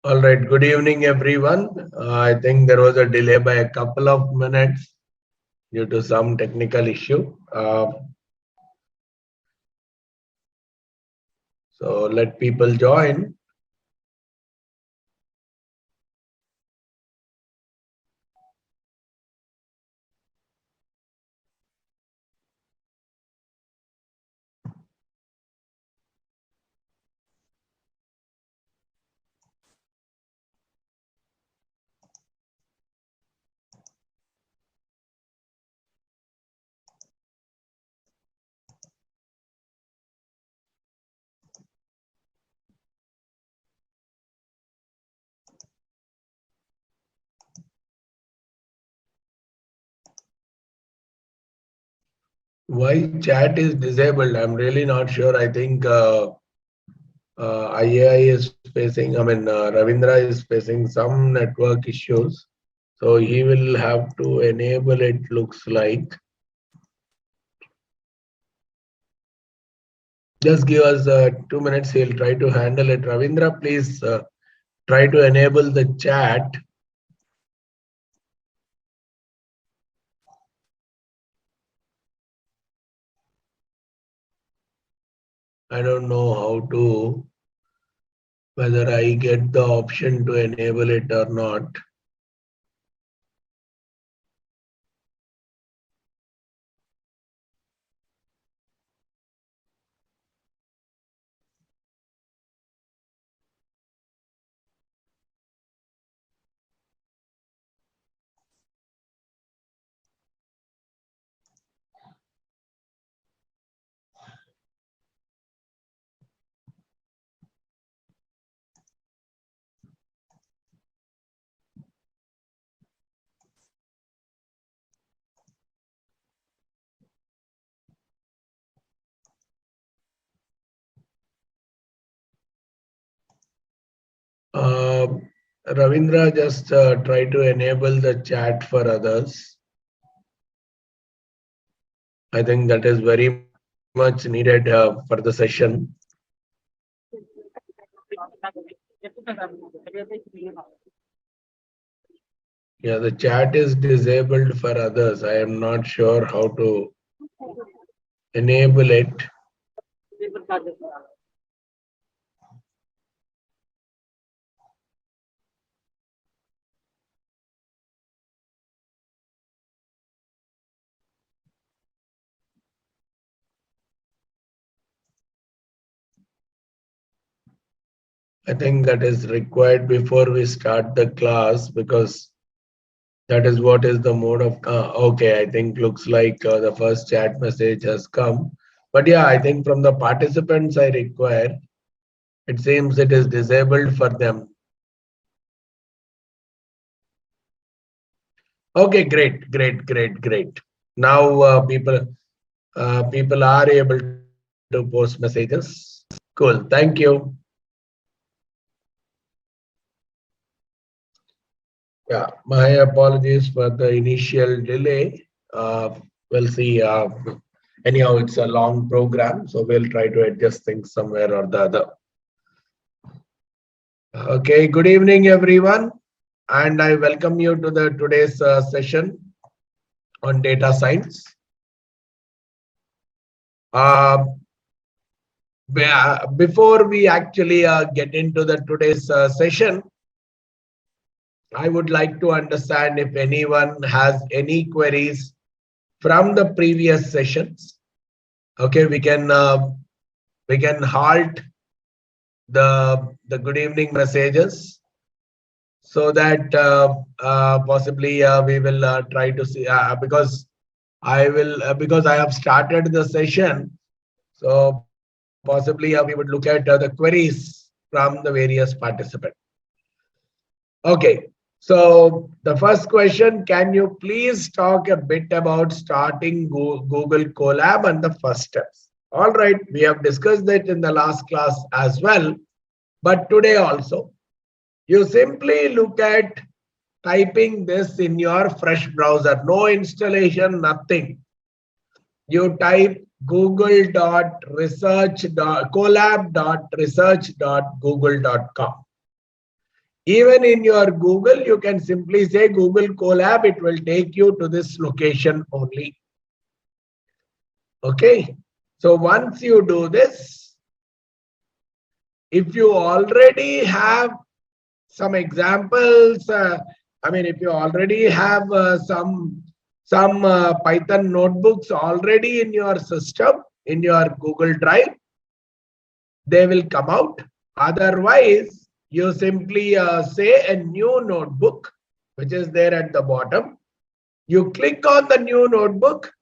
All right, good evening, everyone. I think there was a delay by a couple of minutes due to some technical issue. So let people join. Why chat is disabled? I'm really not sure. I think IAI is facing, Ravindra is facing some network issues. So he will have to enable it, looks like. Just give us 2 minutes. He'll try to handle it. Ravindra, please try to enable the chat. I don't know how to, whether I get the option to enable it or not. Uh, Ravindra, just try to enable the chat for others. I think that is very much needed for the session. Yeah, the chat is disabled for others. I am not sure how to enable it. I think that is required before we start the class, because that is what is the mode of. Okay, I think looks like the first chat message has come. But yeah, I think from the participants I require, it seems it is disabled for them. Okay, great. Now people are able to post messages. Cool, thank you. Yeah, my apologies for the initial delay. We'll see. Anyhow, it's a long program, so we'll try to adjust things somewhere or the other. Okay, good evening, everyone, and I welcome you to the today's session on data science. Uh, Before we actually get into the today's session, I would like to understand if anyone has any queries from the previous sessions. Okay, we can halt the good evening messages, so that possibly we will try to see, because I have started the session, so possibly we would look at the queries from the various participants. Okay, so the first question, can you please talk a bit about starting Google Colab and the first steps? All right, we have discussed that in the last class as well, but today also, you simply look at typing this in your fresh browser, no installation, nothing. You type google.research.colab.research.google.com. Even in your Google, you can simply say Google Colab, it will take you to this location only. Okay. So once you do this, if you already have some examples, if you already have some Python notebooks already in your system, in your Google Drive, they will come out. Otherwise, you simply say a new notebook, which is there at the bottom. You click on the new notebook,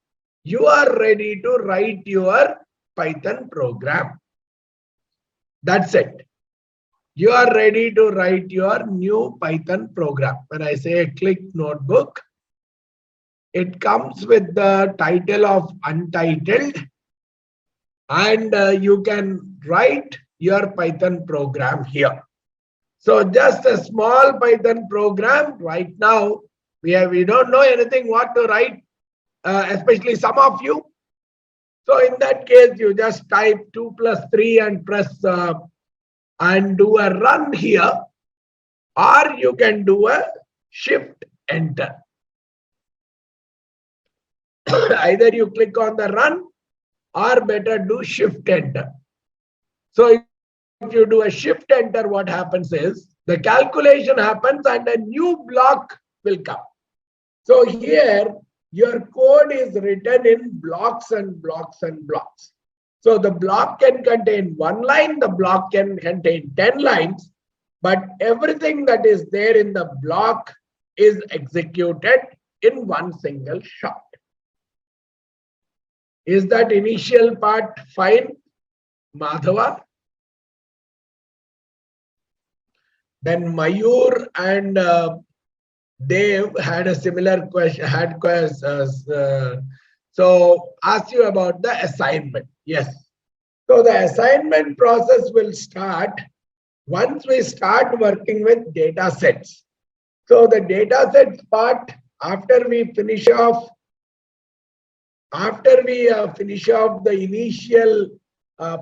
you are ready to write your Python program. That's it. You are ready to write your new Python program. When I say click notebook, it comes with the title of untitled, and you can write your Python program here. So just a small Python program. Right now, we don't know anything what to write, especially some of you. So in that case, you just type 2 + 3 and press and do a run here, or you can do a shift enter. Either you click on the run, or better do shift enter. So if you do a shift enter, what happens is the calculation happens and a new block will come. So here your code is written in blocks and blocks and blocks. So the block can contain 1 line, the block can contain 10 lines, but everything that is there in the block is executed in one single shot. Is that initial part fine, Madhava? Then Mayur and Dave had a similar question, so ask you about the assignment. Yes. So the assignment process will start once we start working with data sets. So the data sets part, after we finish off the initial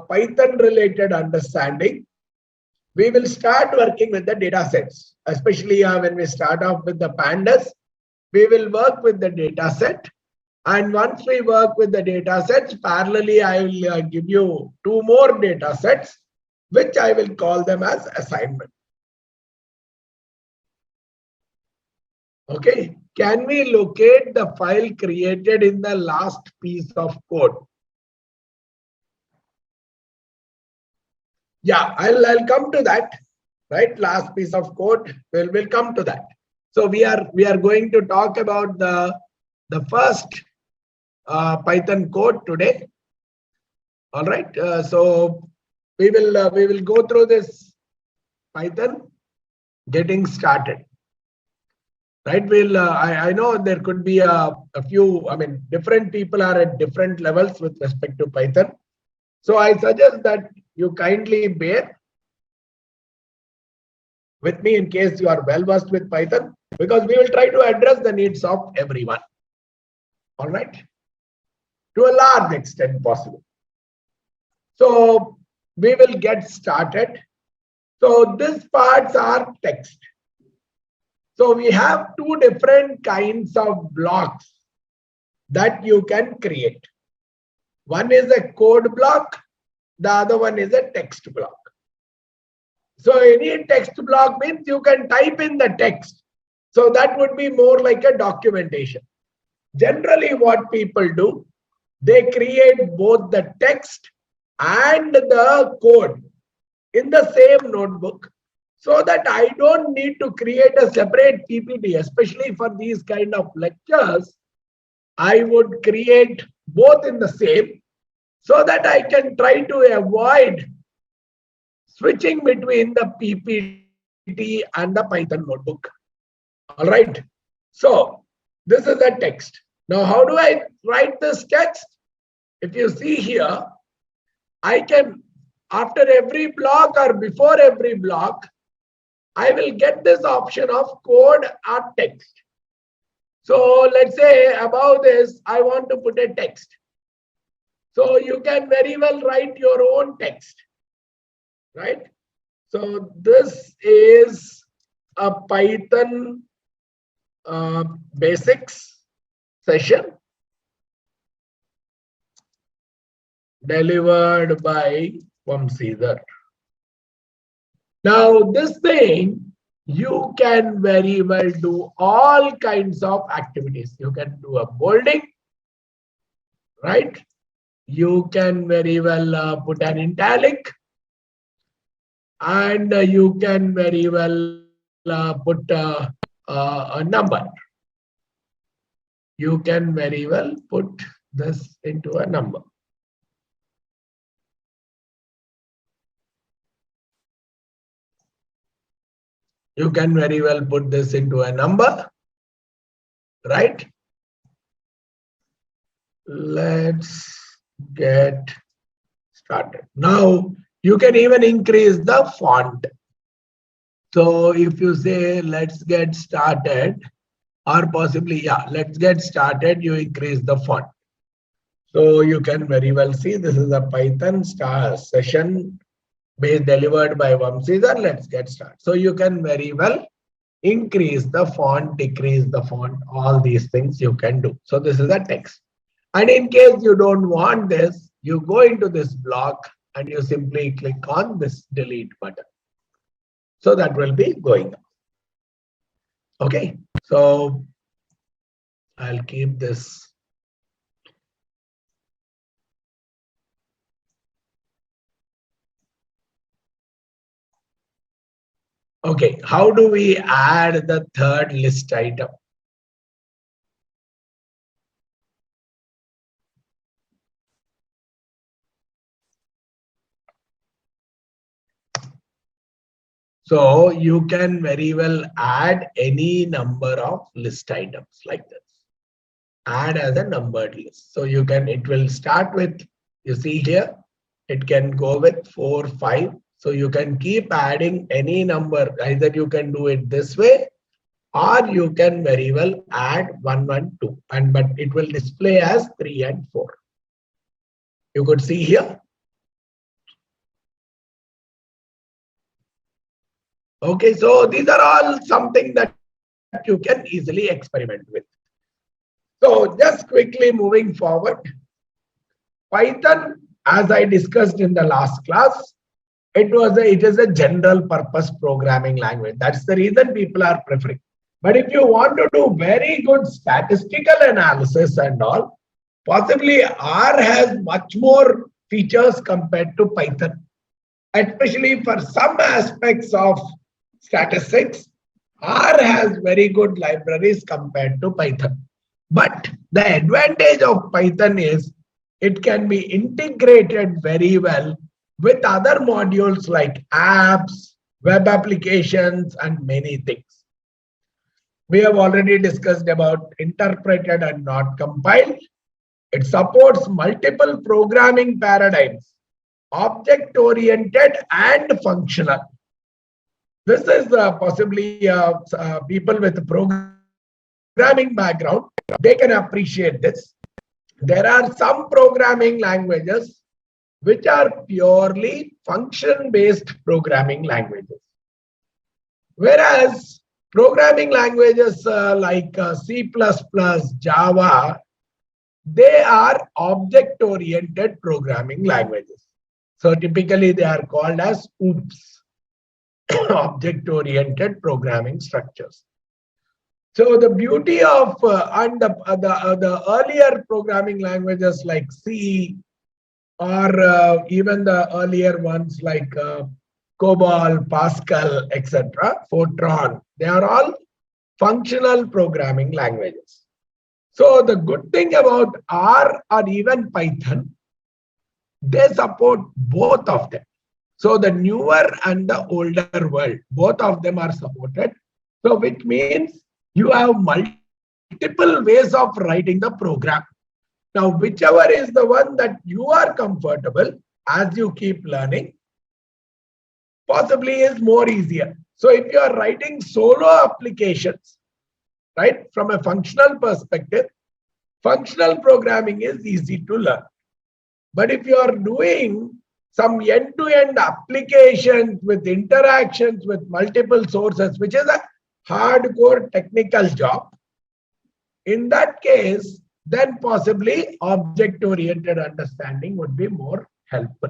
Python related understanding, we will start working with the data sets, especially when we start off with the pandas. We will work with the data set, and once we work with the data sets, parallelly I will give you 2 more data sets, which I will call them as assignment. Okay, can we locate the file created in the last piece of code? Yeah, I'll come to that. Right, last piece of code. We'll come to that. So we are going to talk about the first Python code today. All right. So we will go through this Python getting started. Right. I know there could be a few. Different people are at different levels with respect to Python. So I suggest that you kindly bear with me in case you are well versed with Python, because we will try to address the needs of everyone. All right, to a large extent possible. So we will get started. So these parts are text. So we have 2 different kinds of blocks that you can create. One is a code block, the other one is a text block. So any text block means you can type in the text. So that would be more like a documentation. Generally, what people do, they create both the text and the code in the same notebook, so that I don't need to create a separate PPT, especially for these kind of lectures. I would create both in the same, so that I can try to avoid switching between the PPT and the Python notebook. All right. So this is the text. Now, how do I write this text? If you see here, I can, after every block or before every block, I will get this option of code or text. So let's say above this, I want to put a text. So you can very well write your own text, right? So this is a Python basics session delivered by Vamsidhar. Now, this thing, you can very well do all kinds of activities. You can do a bolding, right? You can very well put an italic, and you can very well put a number. You can very well put this into a number. You can very well put this into a number, right? Let's get started. Now, you can even increase the font. So if you say, let's get started, or possibly, yeah, let's get started, you increase the font. So you can very well see this is a Python star session based delivered by Vamsidhar. Let's get started. So you can very well increase the font, decrease the font, all these things you can do. So this is a text. And in case you don't want this, you go into this block and you simply click on this delete button. So that will be going up. Okay, so I'll keep this. Okay, how do we add the third list item? So you can very well add any number of list items like this. Add as a numbered list. So you can, it will start with, you see here, it can go with 4, 5. So you can keep adding any number. Either you can do it this way, or you can very well add 1, 1, 2. But it will display as 3 and 4. You could see here. Okay, so these are all something that you can easily experiment with. So just quickly moving forward, Python, as I discussed in the last class, it is a general purpose programming language. That's the reason people are preferring. But if you want to do very good statistical analysis and all, possibly R has much more features compared to Python, especially for some aspects of statistics. R has very good libraries compared to Python. But the advantage of Python is it can be integrated very well with other modules like apps, web applications, and many things. We have already discussed about interpreted and not compiled. It supports multiple programming paradigms, object-oriented and functional. This is possibly people with programming background, they can appreciate this. There are some programming languages which are purely function-based programming languages. Whereas programming languages like C++, Java, they are object-oriented programming languages. So typically they are called as OOPS, object-oriented programming structures. So the beauty of the earlier programming languages like C, or even the earlier ones like COBOL, Pascal, etc., Fortran, they are all functional programming languages. So the good thing about R or even Python, they support both of them. So the newer and the older world, both of them are supported. So which means you have multiple ways of writing the program. Now, whichever is the one that you are comfortable as you keep learning, possibly is more easier. So if you are writing solo applications, right, from a functional perspective, functional programming is easy to learn. But if you are doing some end-to-end applications with interactions with multiple sources, which is a hardcore technical job, in that case, then possibly object-oriented understanding would be more helpful.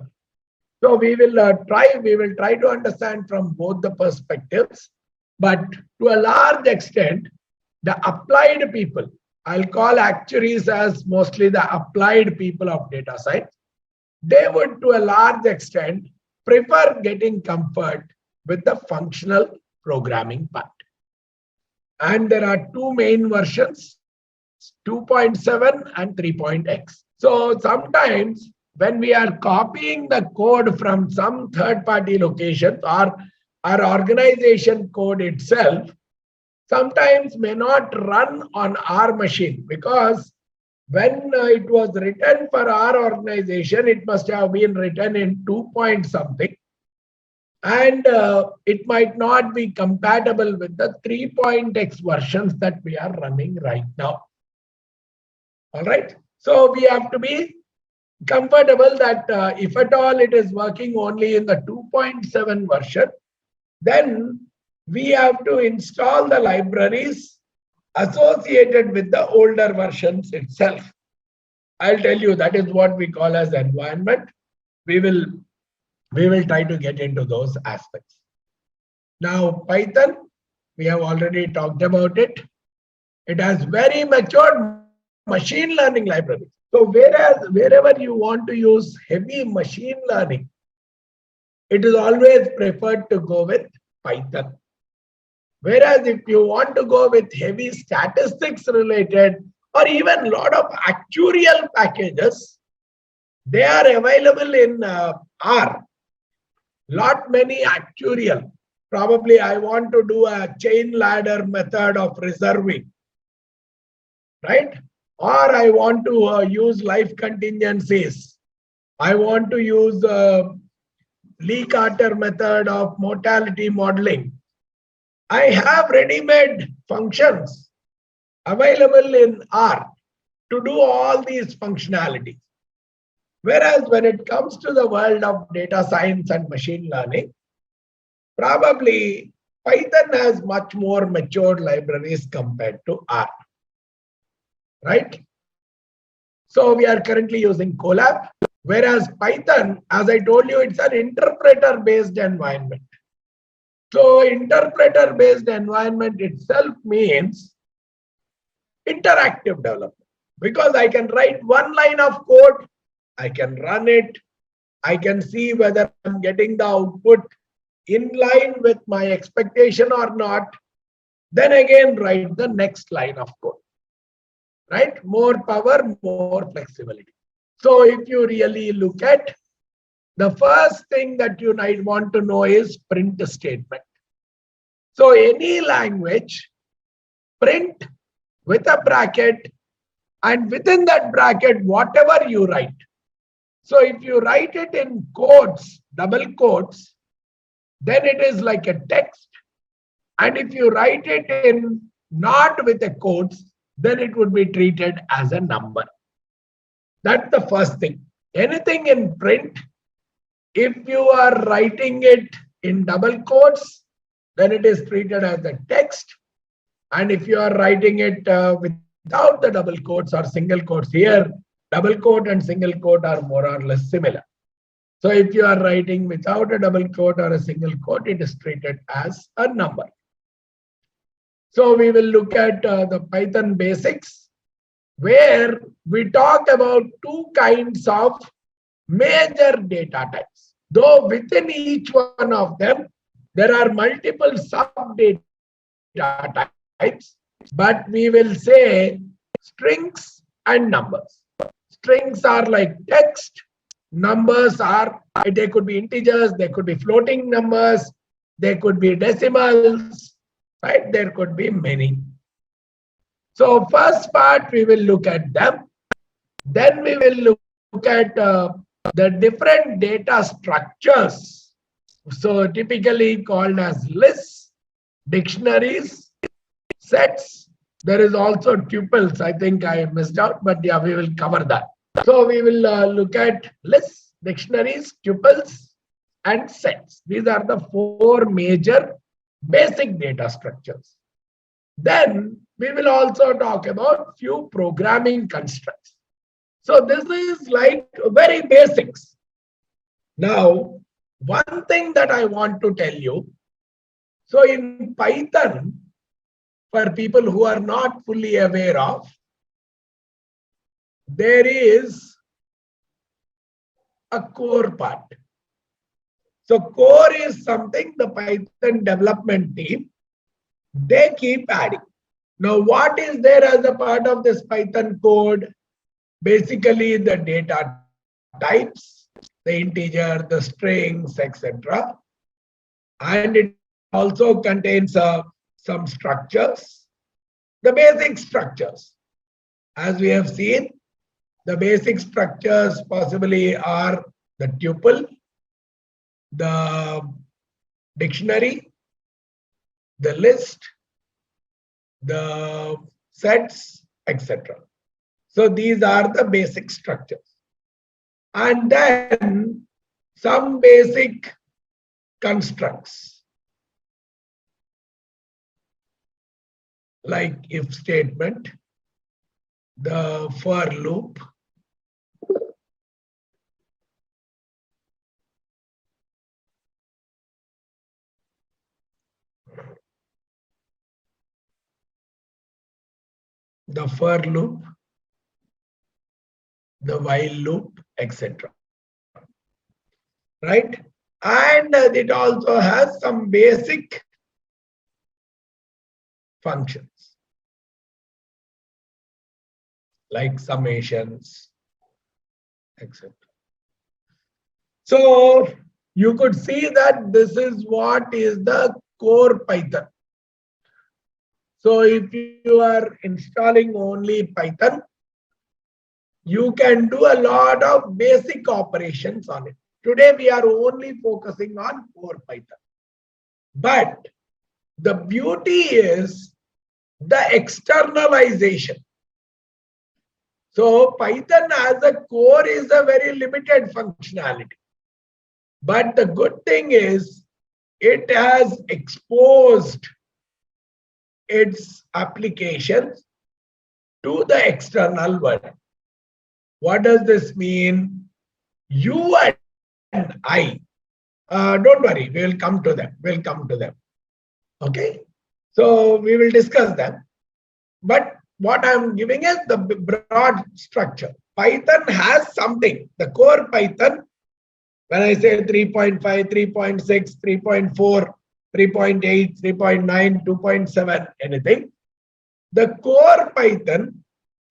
So we will try to understand from both the perspectives, but to a large extent, the applied people, I'll call actuaries as mostly the applied people of data science, they would to a large extent prefer getting comfort with the functional programming part. And there are two main versions, 2.7 and 3.x. So sometimes when we are copying the code from some third-party locations or our organization code itself, sometimes may not run on our machine, because when it was written for our organization, it must have been written in 2 point something, and it might not be compatible with the 3.x versions that we are running right now. All right. So we have to be comfortable that if at all it is working only in the 2.7 version, then we have to install the libraries associated with the older versions itself. I'll tell you, that is what we call as environment. We will try to get into those aspects. Now, Python, we have already talked about it. It has very matured machine learning libraries. So wherever you want to use heavy machine learning, it is always preferred to go with Python. Whereas if you want to go with heavy statistics related or even a lot of actuarial packages, they are available in R. Lot many actuarial. Probably I want to do a chain ladder method of reserving, right? Or I want to use life contingencies. I want to use Lee-Carter method of mortality modeling. I have ready-made functions available in R to do all these functionalities. Whereas when it comes to the world of data science and machine learning, probably Python has much more matured libraries compared to R, right? So we are currently using Colab, whereas Python, as I told you, it's an interpreter-based environment. So interpreter-based environment itself means interactive development, because I can write one line of code, I can run it, I can see whether I'm getting the output in line with my expectation or not, then again write the next line of code, right? More power, more flexibility. So if you really look at, the first thing that you might want to know is print statement. So any language, print with a bracket, and within that bracket, whatever you write. So if you write it in quotes, double quotes, then it is like a text. And if you write it in not with a quotes, then it would be treated as a number. That's the first thing. Anything in print, if you are writing it in double quotes, then it is treated as a text. And if you are writing it without the double quotes or single quotes, here, double quote and single quote are more or less similar. So if you are writing without a double quote or a single quote, it is treated as a number. So we will look at the Python basics, where we talk about two kinds of major data types. Though within each one of them, there are multiple sub-data types, but we will say strings and numbers. Strings are like text, numbers are, they could be integers, they could be floating numbers, they could be decimals, right? There could be many. So first part, we will look at them. Then we will look at the different data structures. So typically called as lists, dictionaries, sets. There is also tuples. I think I missed out, but yeah, we will cover that. So we will look at lists. dictionaries, tuples, and sets. These are the four major basic data structures. Then we will also talk about few programming constructs. So this is like very basics. Now, one thing that I want to tell you, so in Python, for people who are not fully aware of, there is a core part. So core is something the Python development team, they keep adding. Now, what is there as a part of this Python code? Basically, the data types, the integer, the strings, etc. And it also contains some structures, the basic structures. As we have seen, the basic structures possibly are the tuple, the dictionary, the list, the sets, etc. So these are the basic structures. And then some basic constructs like if statement, the for loop, the while loop, etc. Right? And it also has some basic functions like summations, etc. So you could see that this is what is the core Python. So if you are installing only Python, you can do a lot of basic operations on it. Today we are only focusing on core Python. But the beauty is the externalization. So Python as a core is a very limited functionality. But the good thing is it has exposed its applications to the external world. What does this mean? You and I, don't worry, we will come to them. We'll come to them. Okay? So we will discuss them. But what I'm giving is the broad structure. Python has something. The core Python, when I say 3.5, 3.6, 3.4, 3.8, 3.9, 2.7, anything, the core Python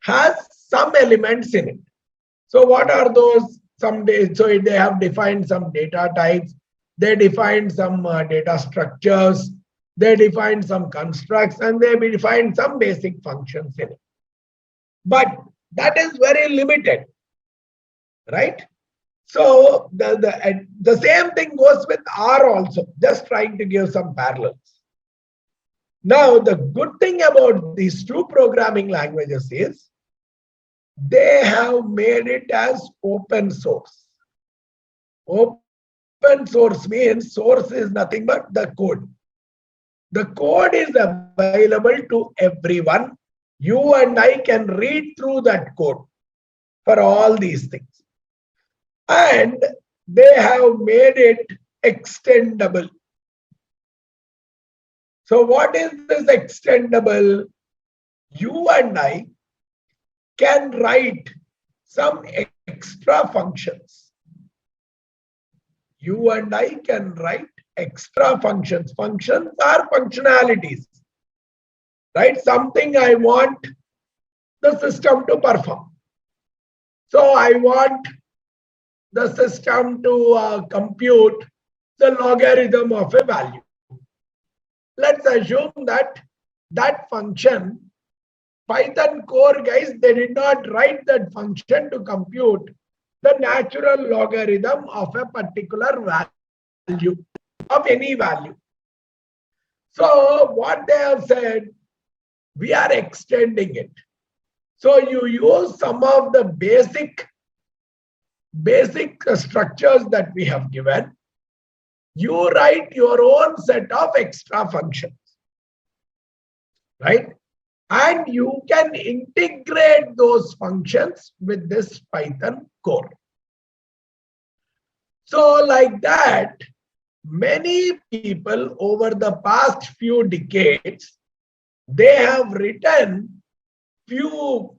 has some elements in it. So what are those? So they have defined some data types, they defined some data structures, they defined some constructs, and they defined some basic functions in it. But that is very limited, right? So the same thing goes with R also, just trying to give some parallels. Now, the good thing about these two programming languages is they have made it as open source. Open source means source is nothing but the code. The code is available to everyone. You and I can read through that code for all these things. And they have made it extendable. So what is this extendable? You and I can write some extra functions. You and I can write extra functions. Functions are functionalities, right? Something I want the system to perform. So I want the system to compute the logarithm of a value. Let's assume that that function, Python core guys, they did not write that function to compute the natural logarithm of a particular value, of any value. So what they have said, we are extending it. So you use some of the basic basic structures that we have given, you write your own set of extra functions, right? And you can integrate those functions with this Python core. So like that, many people over the past few decades, they have written few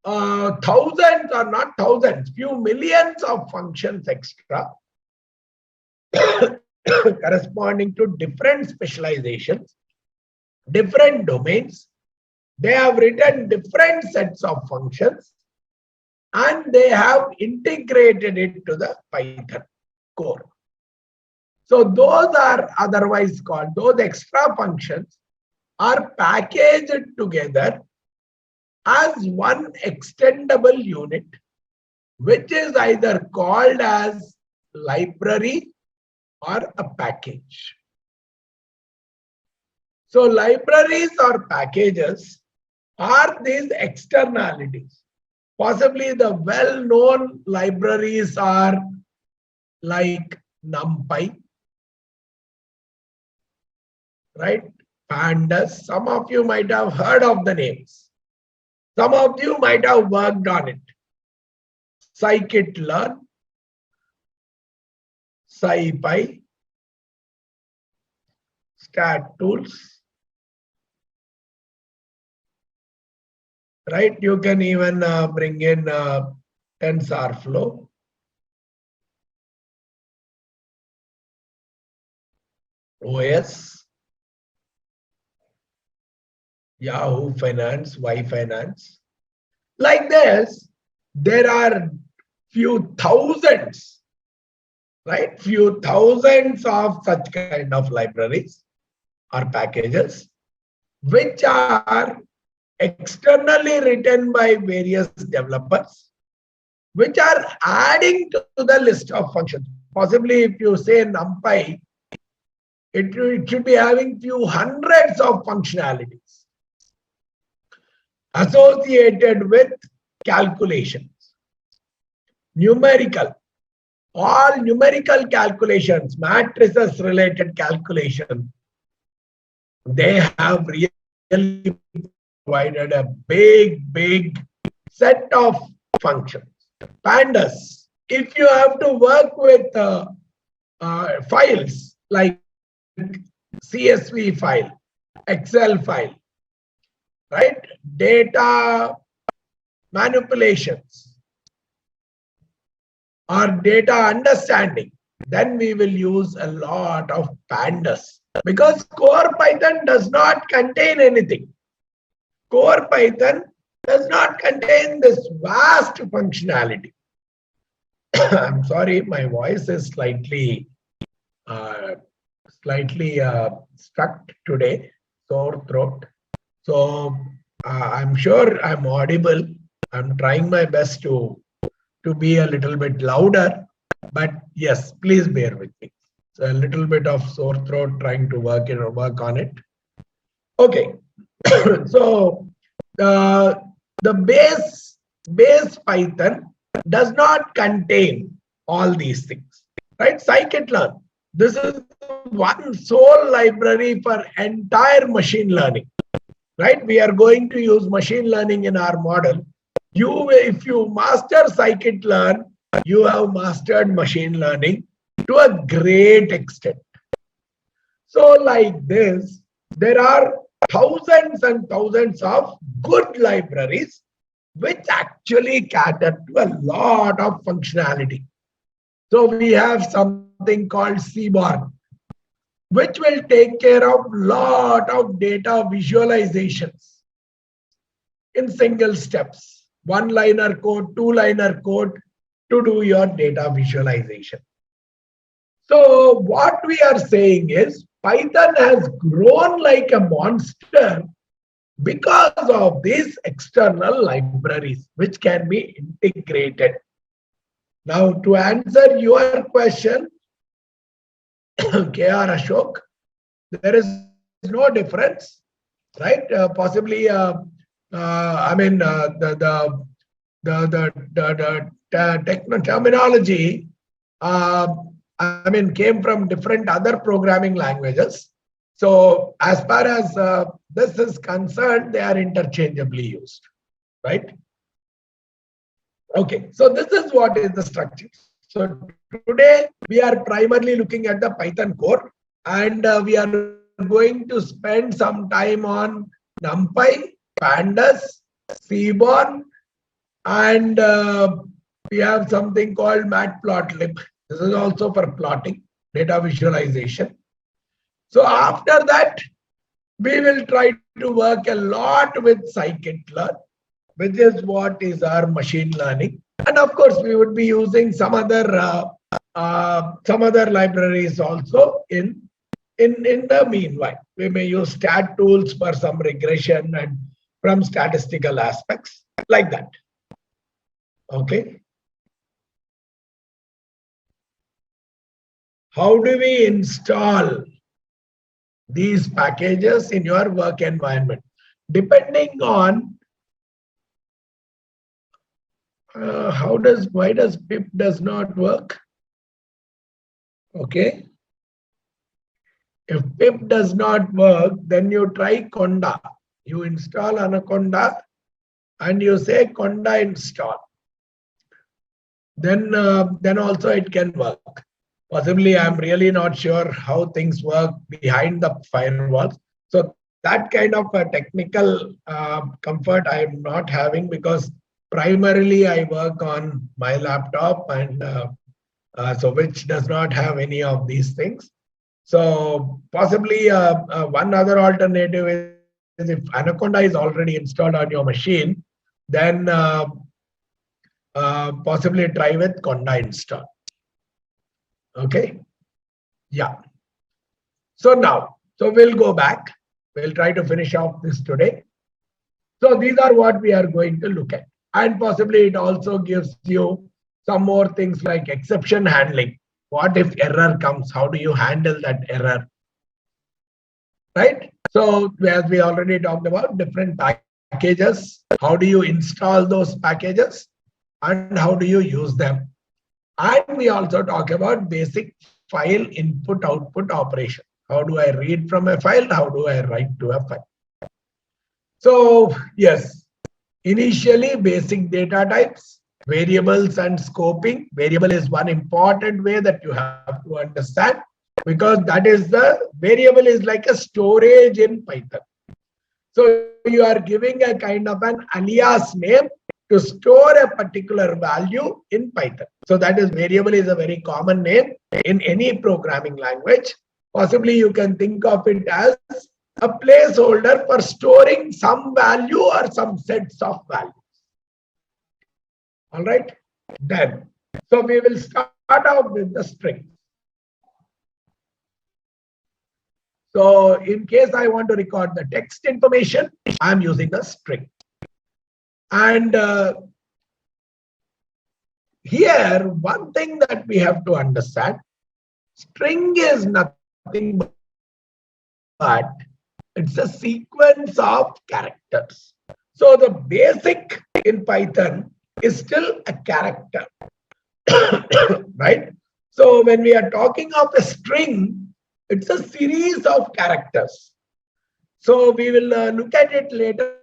thousands, or not thousands, few millions of functions extra corresponding to different specializations, different domains. They have written different sets of functions and they have integrated it to the Python core. So those are otherwise called, those extra functions are packaged together as one extendable unit, which is either called as library or a package. So libraries or packages are these externalities. Possibly the well-known libraries are like NumPy, right? Pandas. Some of you might have heard of the names. Some of you might have worked on it. Scikit-learn, SciPy, StatTools, right? You can even bring in TensorFlow, OS, Yahoo Finance, Y Finance. Like this, there are few thousands, right? Few thousands of such kind of libraries or packages, which are externally written by various developers, which are adding to the list of functions. Possibly if you say NumPy, it should be having few hundreds of functionalities associated with calculations, numerical, all numerical calculations, matrices related calculation. They have really provided a big set of functions. Pandas, if you have to work with files like CSV file, Excel file, right? Data manipulations or data understanding, then we will use a lot of pandas, because core Python does not contain anything. Core Python does not contain this vast functionality. I'm sorry, my voice is slightly stuck today, sore throat. So I'm sure I'm audible. I'm trying my best to be a little bit louder, but yes, please bear with me. So a little bit of sore throat, trying to work on it. Okay, so the base Python does not contain all these things, right? Scikit-learn, this is one sole library for entire machine learning, right? We are going to use machine learning in our model. If you master Scikit-learn, you have mastered machine learning to a great extent. So like this, there are thousands and thousands of good libraries which actually cater to a lot of functionality. So we have something called Seaborn, which will take care of lot of data visualizations in single steps. One-liner code, two-liner code to do your data visualization. So what we are saying is Python has grown like a monster because of these external libraries which can be integrated. Now to answer your question, KR Ashok, there is no difference, right? Possibly, I mean, the terminology, uh, I mean, came from different other programming languages. So as far as this is concerned, they are interchangeably used, right? Okay, so this is what is the structure. So today we are primarily looking at the Python core, and we are going to spend some time on NumPy, Pandas, Seaborn, and we have something called Matplotlib. This is also for plotting, data visualization. So after that, we will try to work a lot with scikit-learn, which is what is our machine learning. And of course, we would be using some other libraries also in the meanwhile. We may use stat tools for some regression and from statistical aspects like that. Okay. How do we install these packages in your work environment? Depending on why does pip does not work? Okay. If pip does not work, then you try Conda. You install Anaconda and you say Conda install. Then also it can work. Possibly, I'm really not sure how things work behind the firewalls. So that kind of a technical comfort I'm not having, because primarily I work on my laptop, and so which does not have any of these things. So possibly one other alternative is, if Anaconda is already installed on your machine, then possibly try with Conda install. Okay. Yeah. So we'll go back. We'll try to finish off this today. So these are what we are going to look at. And possibly it also gives you some more things like exception handling. What if error comes? How do you handle that error? Right? So as we already talked about, different packages. How do you install those packages? And how do you use them? And we also talk about basic file input output operation. How do I read from a file? How do I write to a file? So yes, initially basic data types, variables and scoping. Variable is one important way that you have to understand, because that is the variable is like a storage in Python. So you are giving a kind of an alias name to store a particular value in Python. So that is, variable is a very common name in any programming language. Possibly you can think of it as a placeholder for storing some value or some sets of values. All right, then. So we will start out with the string. So in case I want to record the text information, I'm using a string. And here, one thing that we have to understand, string is nothing but it's a sequence of characters. So the basic in Python is still a character, right? So when we are talking of a string, it's a series of characters. So we will look at it later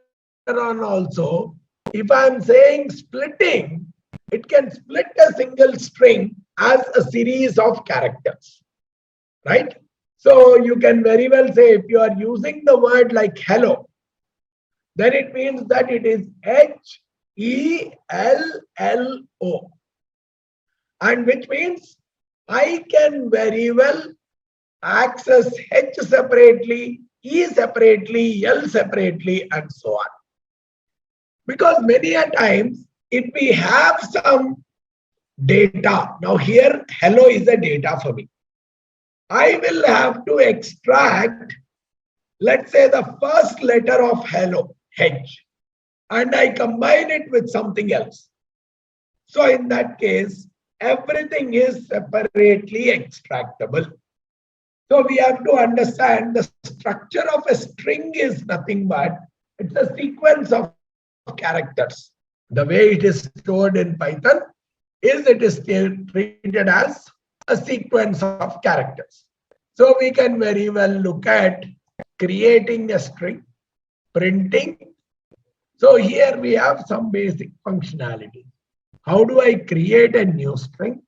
on also. If I'm saying splitting, it can split a single string as a series of characters, right? So you can very well say, if you are using the word like hello, then it means that it is HELLO, and which means I can very well access H separately, E separately, L separately, and so on. Because many a times, if we have some data, now here hello is a data for me, I will have to extract, let's say, the first letter of hello, H, and I combine it with something else. So in that case, everything is separately extractable. So we have to understand the structure of a string is nothing but it's a sequence of characters. The way it is stored in Python is it is treated as a sequence of characters. So we can very well look at creating a string, printing. So here we have some basic functionality. How do I create a new string?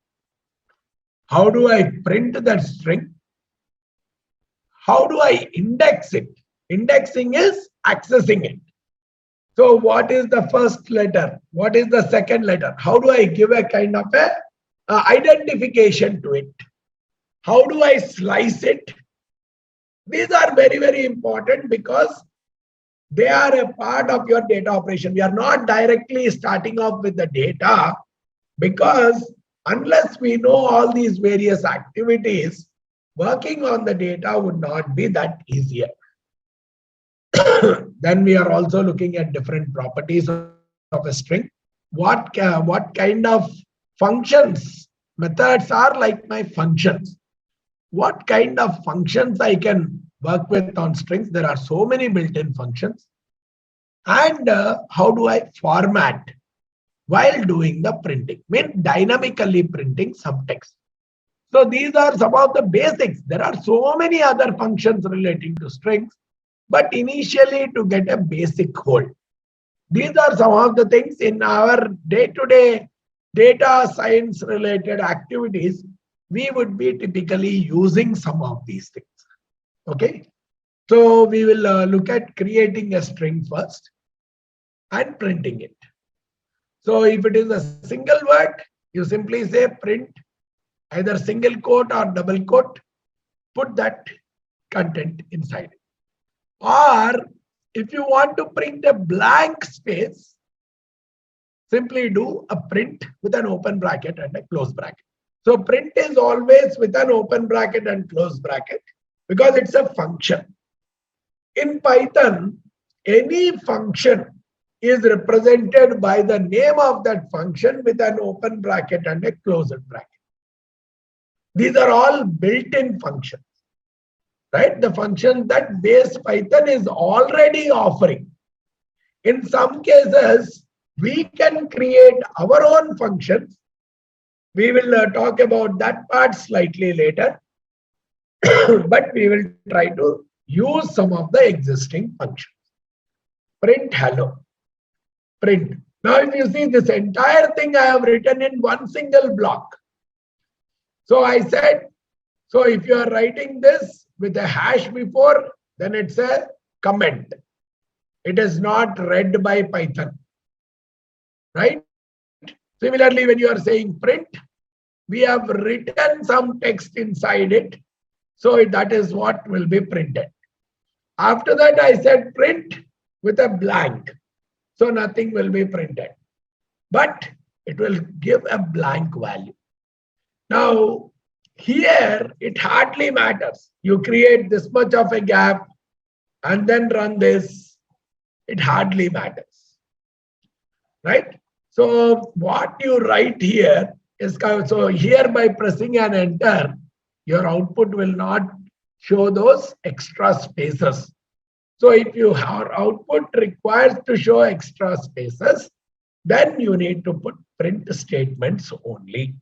How do I print that string? How do I index it? Indexing is accessing it. So what is the first letter? What is the second letter? How do I give a kind of a identification to it? How do I slice it? These are very, very important because they are a part of your data operation. We are not directly starting off with the data because unless we know all these various activities, working on the data would not be that easier. Then we are also looking at different properties of a string. What kind of functions, methods are like my functions. What kind of functions I can work with on strings? There are so many built-in functions. And how do I format while doing the printing? Mean dynamically printing some text. So these are some of the basics. There are so many other functions relating to strings, but initially to get a basic hold. These are some of the things in our day-to-day data science related activities. We would be typically using some of these things. Okay. So we will look at creating a string first and printing it. So if it is a single word, you simply say print either single quote or double quote, put that content inside it. Or if you want to print a blank space, simply do a print with an open bracket and a close bracket. So print is always with an open bracket and close bracket because it's a function. In Python, any function is represented by the name of that function with an open bracket and a closed bracket. These are all built-in functions, right? The functions that base Python is already offering. In some cases, we can create our own functions. We will talk about that part slightly later, but we will try to use some of the existing functions. Print hello. Print. Now, if you see this entire thing I have written in one single block. So I said, so if you are writing this with a hash before, then it's a comment. It is not read by Python, right? Similarly, when you are saying print, we have written some text inside it. So that is what will be printed. After that, I said print with a blank. So nothing will be printed, but it will give a blank value. Now, here it hardly matters. You create this much of a gap and then run this. It hardly matters, right? So what you write here is, so here by pressing an enter, your output will not show those extra spaces. So if your output requires to show extra spaces, then you need to put print statements only.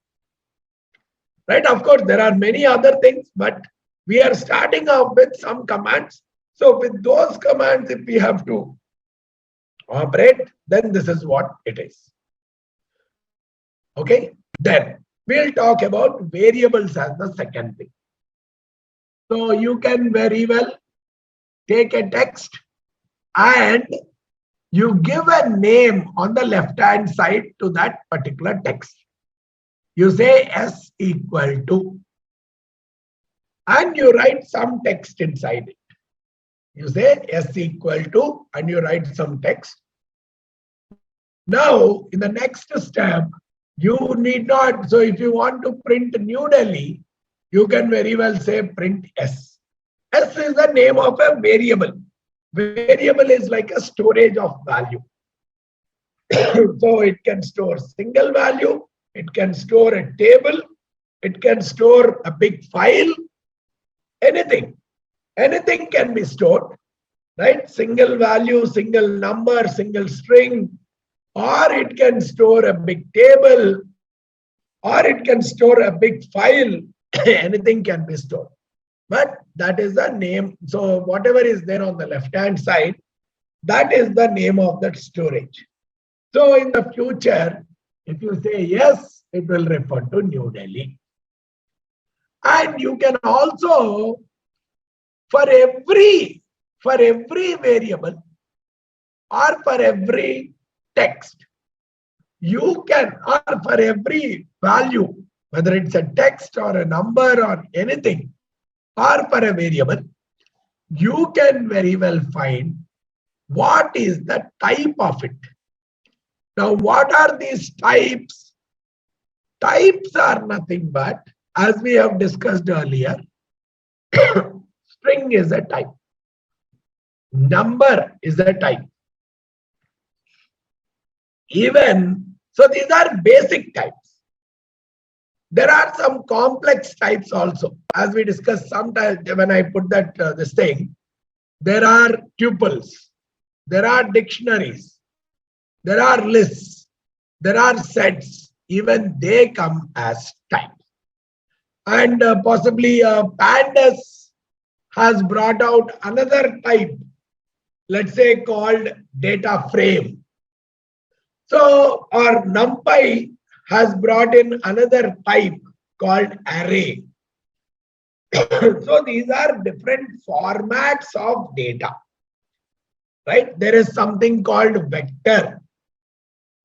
Right? Of course, there are many other things, but we are starting off with some commands. So with those commands, if we have to operate, then this is what it is. Okay, then we'll talk about variables as the second thing. So you can very well take a text and you give a name on the left hand side to that particular text. You say S equal to, and you write some text inside it. You say S equal to, and you write some text. Now, in the next step, you need not, so if you want to print New Delhi, you can very well say print S. S is the name of a variable. Variable is like a storage of value. So it can store single value, it can store a table, it can store a big file, anything. Anything can be stored, right? Single value, single number, single string, or it can store a big table, or it can store a big file. Anything can be stored. But that is the name. So whatever is there on the left-hand side, that is the name of that storage. So in the future, if you say yes, it will refer to New Delhi. And you can also, for every variable or for every text, you can, or for every value, whether it's a text or a number or anything, or for a variable, you can very well find what is the type of it. Now, what are these types? Types are nothing but, as we have discussed earlier, string is a type, number is a type. Even, so these are basic types. There are some complex types also. As we discussed sometimes when I put that this thing, there are tuples, there are dictionaries, there are lists, there are sets. Even they come as types. And possibly Pandas has brought out another type, let's say called data frame. So, or NumPy has brought in another type called array. So these are different formats of data, right? There is something called vector.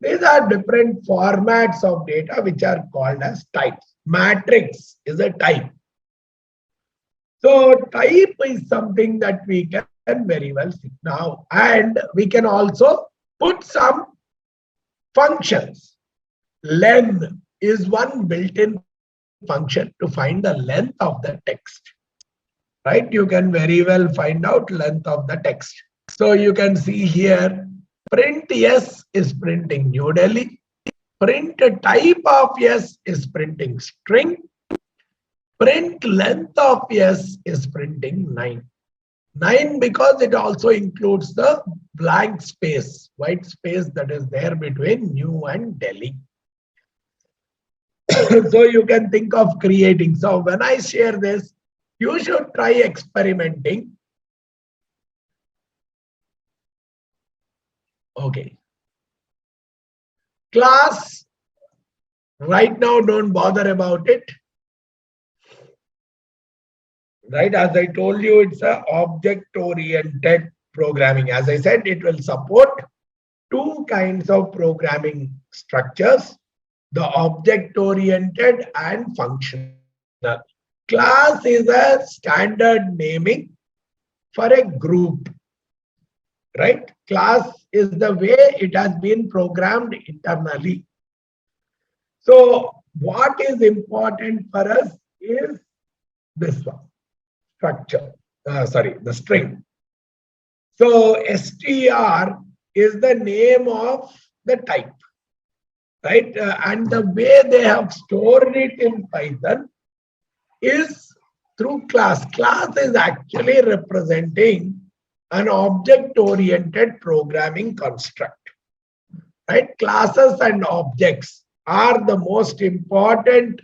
These are different formats of data which are called as types. Matrix is a type. So type is something that we can very well see now, and we can also put some functions. Len is one built-in function to find the length of the text, right? You can very well find out length of the text. So you can see here, print yes is printing New Delhi. Print type of yes is printing string. Print length of yes is printing 9. 9 because it also includes the blank space, white space that is there between New and Delhi. So you can think of creating. So when I share this, you should try experimenting. Okay. Class, right now don't bother about it. Right, as I told you, it's a object-oriented programming. As I said, it will support two kinds of programming structures, the object-oriented and functional. Class is a standard naming for a group, right? Class is the way it has been programmed internally. So what is important for us is this one, structure, the string. So str is the name of the type, right? And the way they have stored it in Python is through class. Class is actually representing an object-oriented programming construct, right? Classes and objects are the most important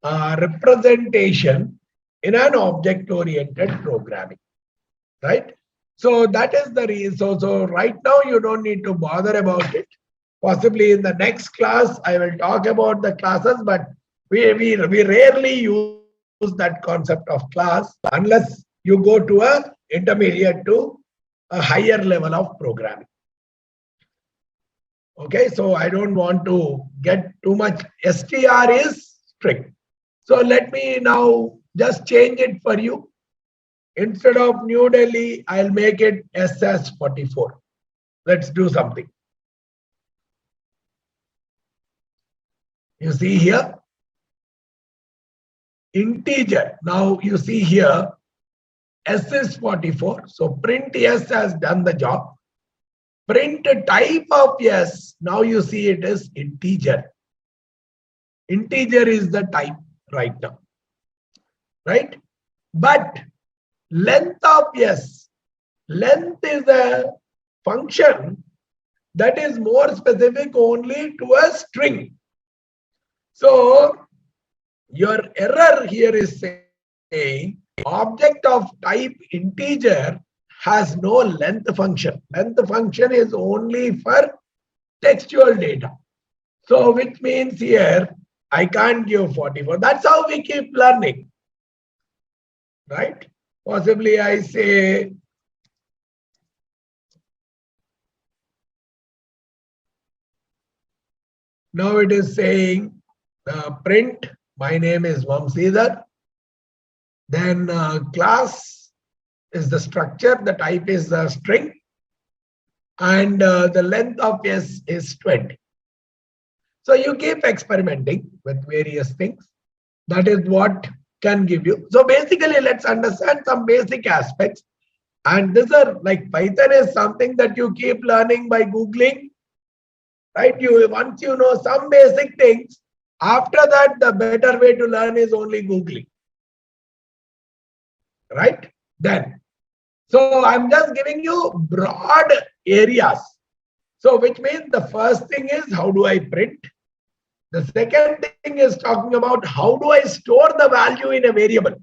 representation in an object-oriented programming, right? So that is the reason. So right now you don't need to bother about it. Possibly in the next class I will talk about the classes, but we rarely use that concept of class unless you go to a intermediate to a higher level of programming. Okay, so I don't want to get too much. str is string. So let me now just change it for you. Instead of New Delhi, I'll make it SS44. Let's do something. You see here, integer. Now you see here, S is 44. So print S has done the job. Print type of yes. Now you see it is integer. Integer is the type right now, right? But length of yes. Length is a function that is more specific only to a string. So your error here is saying object of type integer has no length function. Length function is only for textual data. So which means here I can't give 44. That's how we keep learning, right? Possibly I say now it is saying print my name is Vamsidhar. Then class is the structure, the type is the string, and the length of S is 20. So you keep experimenting with various things. That is what can give you. So basically, let's understand some basic aspects. And these are like Python is something that you keep learning by Googling, right? You once you know some basic things, after that, the better way to learn is only Googling, right? Then, so I'm just giving you broad areas. So which means the first thing is how do I print? The second thing is talking about how do I store the value in a variable.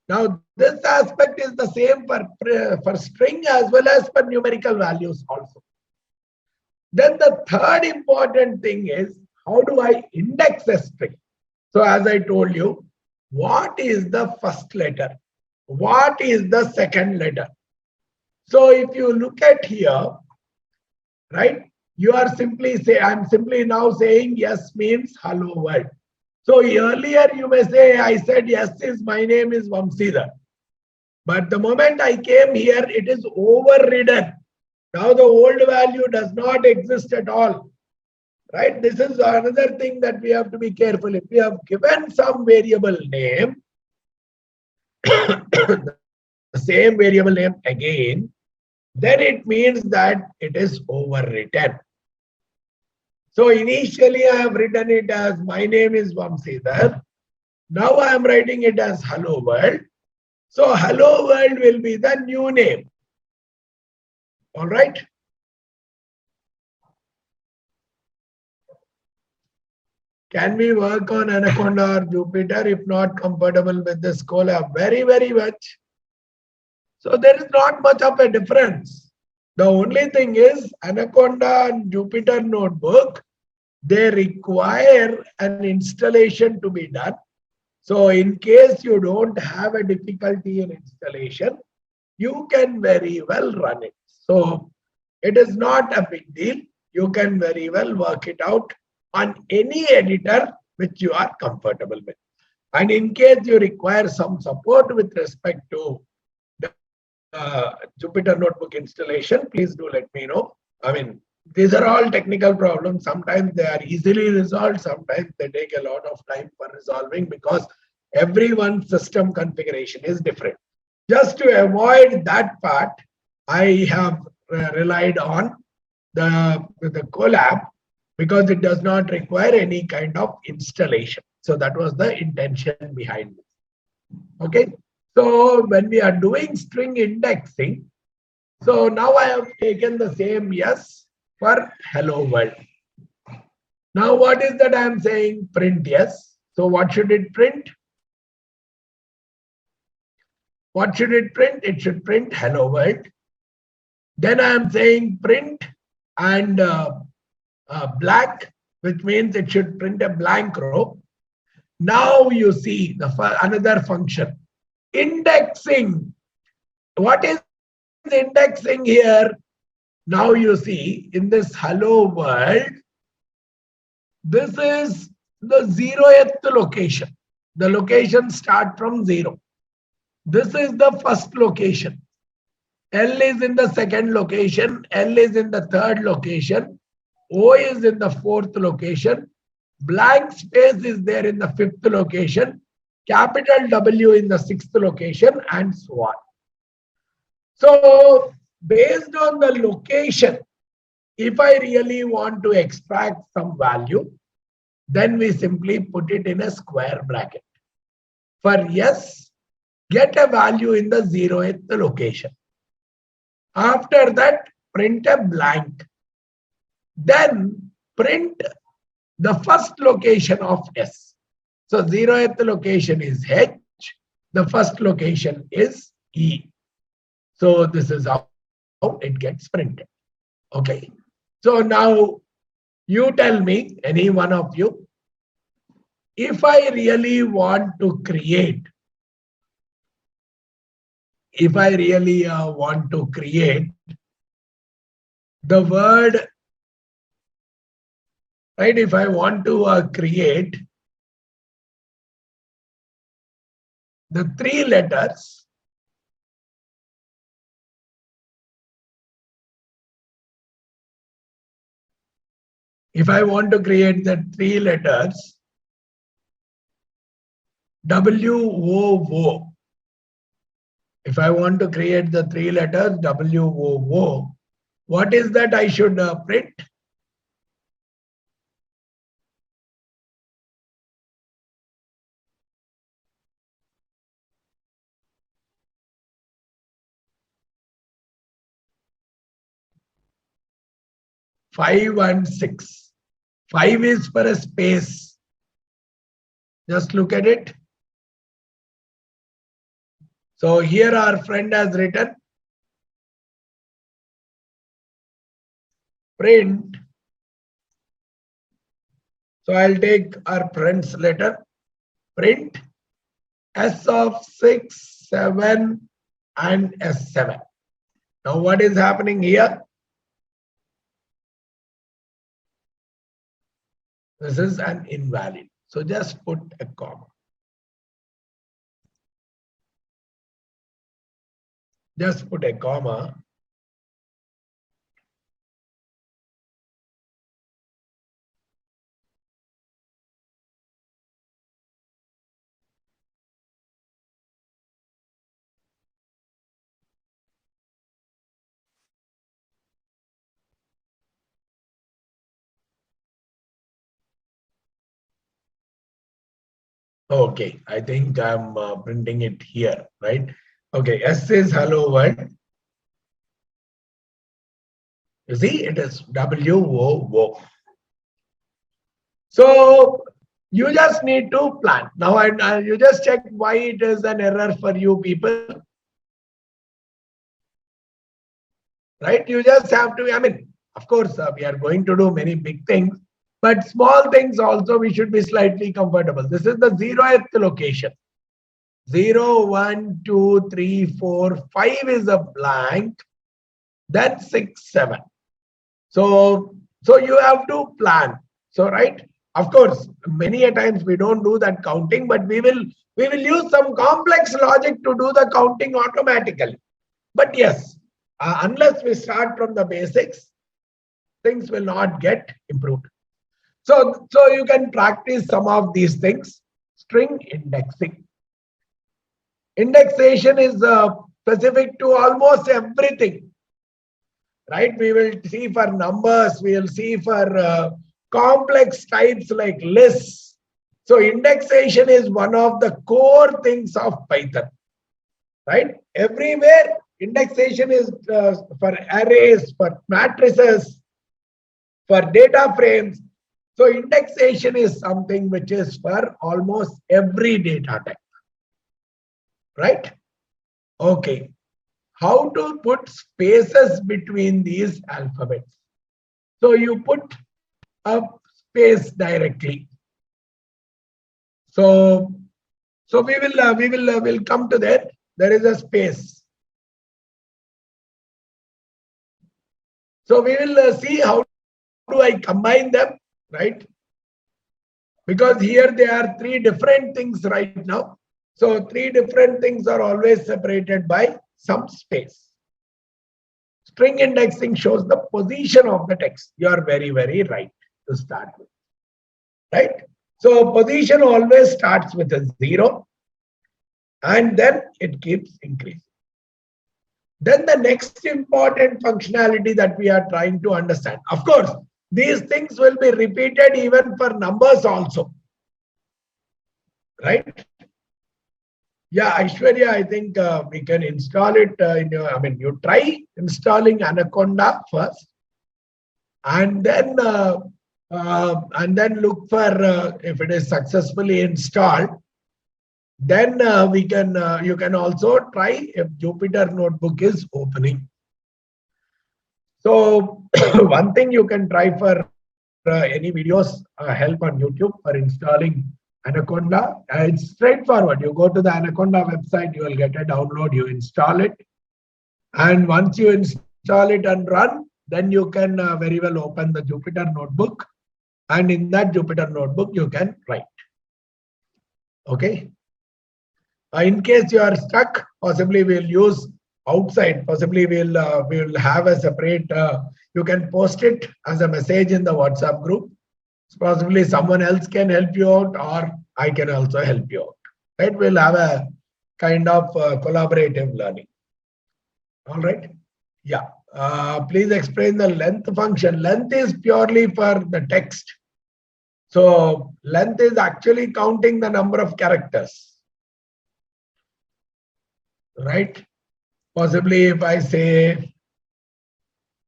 Now this aspect is the same for string as well as for numerical values also. Then the third important thing is how do I index a string? So as I told you, what is the first letter? What is the second letter? So if you look at here, right, you are simply say, I'm simply now saying yes means hello world. So earlier you may say, I said yes is my name is Vamsidhar. But the moment I came here, it is overridden. Now the old value does not exist at all. Right? This is another thing that we have to be careful. If we have given some variable name, the same variable name again, then it means that it is overwritten. So initially I have written it as my name is Vamsidhar. Now I am writing it as hello world. So hello world will be the new name. All right. Can we work on Anaconda or Jupyter if not compatible with the Scholar? Very, very much. So there is not much of a difference. The only thing is Anaconda and Jupyter Notebook, they require an installation to be done. So in case you don't have a difficulty in installation, you can very well run it. So it is not a big deal. You can very well work it out on any editor which you are comfortable with. And in case you require some support with respect to the Jupyter Notebook installation, please do let me know. I mean, these are all technical problems. Sometimes they are easily resolved. Sometimes they take a lot of time for resolving because everyone's system configuration is different. Just to avoid that part, I have relied on the Colab because it does not require any kind of installation. So that was the intention behind it. Okay. So when we are doing string indexing, so now I have taken the same yes for hello world. Now what is that I am saying? Print yes. So what should it print? What should it print? It should print hello world. Then I am saying print and black, which means it should print a blank row. Now you see the another function, indexing. What is indexing here? Now you see in this hello world, this is the 0th location. The location start from 0. This is the first location. L is in the second location. L is in the third location. O is in the fourth location. Blank space is there in the fifth location. Capital W in the sixth location, and so on. So based on the location, if I really want to extract some value, then we simply put it in a square bracket. For yes, get a value in the 0th location. After that, print a blank. Then print the first location of S. So 0th location is H. The first location is E. So this is how it gets printed. Okay. So now you tell me, any one of you, if I really want to create, the word, right? If I want to create the 3 letters, if I want to create the 3 letters, WOO, if I want to create the 3 letters WOO, what is that I should print? Five and six. 5 is for a space. Just look at it. So here our friend has written print. So I'll take our friend's letter. Print S of 6, 7 and S7. Now what is happening here? This is an invalid. So just put a comma. Just put a comma. Okay, I think I'm printing it here, right? Okay, S is hello world. You see, it is WOO. So you just need to plan. Now, you just check why it is an error for you people. Right? You just have to, I mean, of course, we are going to do many big things, but small things also we should be slightly comfortable. This is the 0th location. 0, 1, 2, 3, 4, 5 is a blank, then 6, 7. So you have to plan. So, right? Of course, many a times we don't do that counting, but we will use some complex logic to do the counting automatically. But yes, unless we start from the basics, things will not get improved. So you can practice some of these things. String indexing. Indexation is specific to almost everything, right? We will see for numbers, we will see for complex types like lists. So indexation is one of the core things of Python, right? Everywhere indexation is for arrays, for matrices, for data frames. So indexation is something which is for almost every data type, right? Okay. How to put spaces between these alphabets? So you put a space directly. So we'll come to that. There is a space. So we will see how do I combine them, right? Because here there are 3 different things right now. So 3 different things are always separated by some space. String indexing shows the position of the text. You are very, very right to start with, right? So position always starts with a 0 and then it keeps increasing. Then the next important functionality that we are trying to understand. Of course, these things will be repeated even for numbers also, right? Yeah, Aishwarya, I think we can install it in your, I mean, you try installing Anaconda first and then and then look for if it is successfully installed. Then you can also try if Jupyter Notebook is opening. So one thing you can try for any videos help on YouTube for installing Anaconda. It's straightforward. You go to the Anaconda website, you will get a download, you install it. And once you install it and run, then you can very well open the Jupyter Notebook. And in that Jupyter Notebook, you can write. Okay. In case you are stuck, possibly we'll use outside. Possibly we'll have a separate. You can post it as a message in the WhatsApp group. Possibly someone else can help you out, or I can also help you out. Right? We'll have a kind of collaborative learning. All right. Yeah. Please explain the length function. Length is purely for the text. So length is actually counting the number of characters. Right? Possibly if I say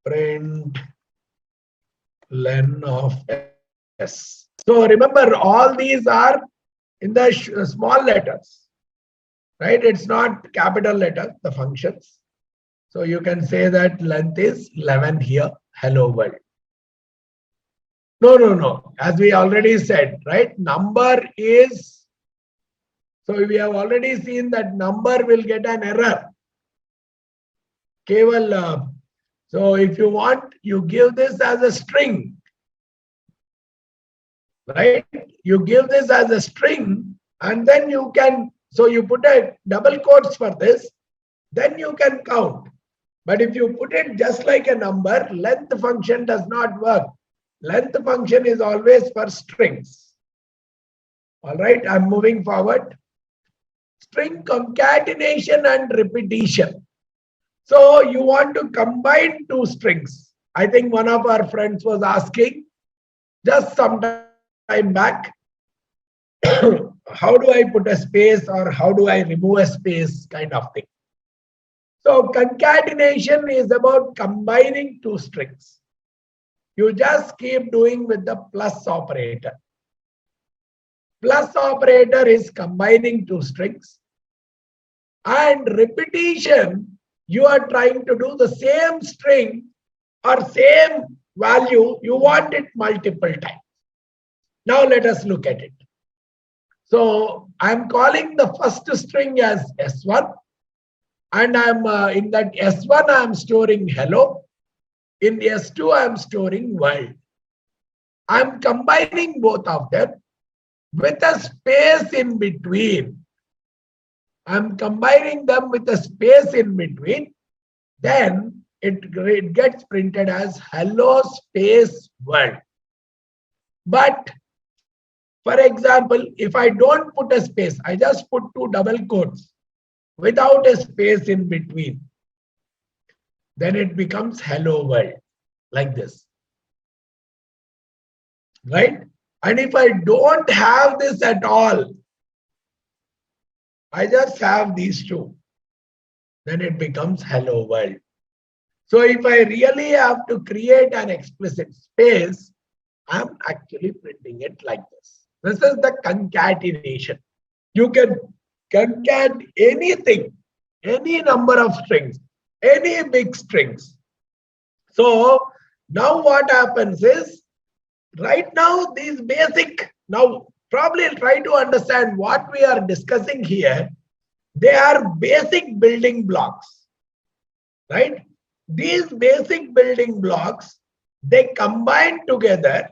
print len of s. So remember, all these are in the small letters. Right? It's not capital letters, the functions. So you can say that length is 11 here. Hello world. No. As we already said, right? Number is, so we have already seen that number will get an error. So if you want, you give this as a string. Right? You give this as a string, and then you can, so you put a double quotes for this, then you can count. But if you put it just like a number, length function does not work. Length function is always for strings. All right, I'm moving forward. String concatenation and repetition. So you want to combine two strings. I think one of our friends was asking just some time back, how do I put a space or how do I remove a space kind of thing. So concatenation is about combining two strings. You just keep doing with the plus operator. Plus operator is combining two strings. And repetition, you are trying to do the same string or same value, you want it multiple times. Now let us look at it. So I'm calling the first string as S1. And I'm in that S1, I'm storing hello. In S2, I'm storing world. I'm combining both of them with a space in between. I'm combining them with a space in between. Then it gets printed as hello space world. But for example, if I don't put a space, I just put two double quotes without a space in between, then it becomes hello world, like this. Right? And if I don't have this at all, I just have these two, then it becomes hello world. So if I really have to create an explicit space, I'm actually printing it like this. This is the concatenation. You can concat anything, any number of strings, any big strings. So now what happens is, right now these basic, now probably try to understand what we are discussing here. They are basic building blocks, right? These basic building blocks, they combine together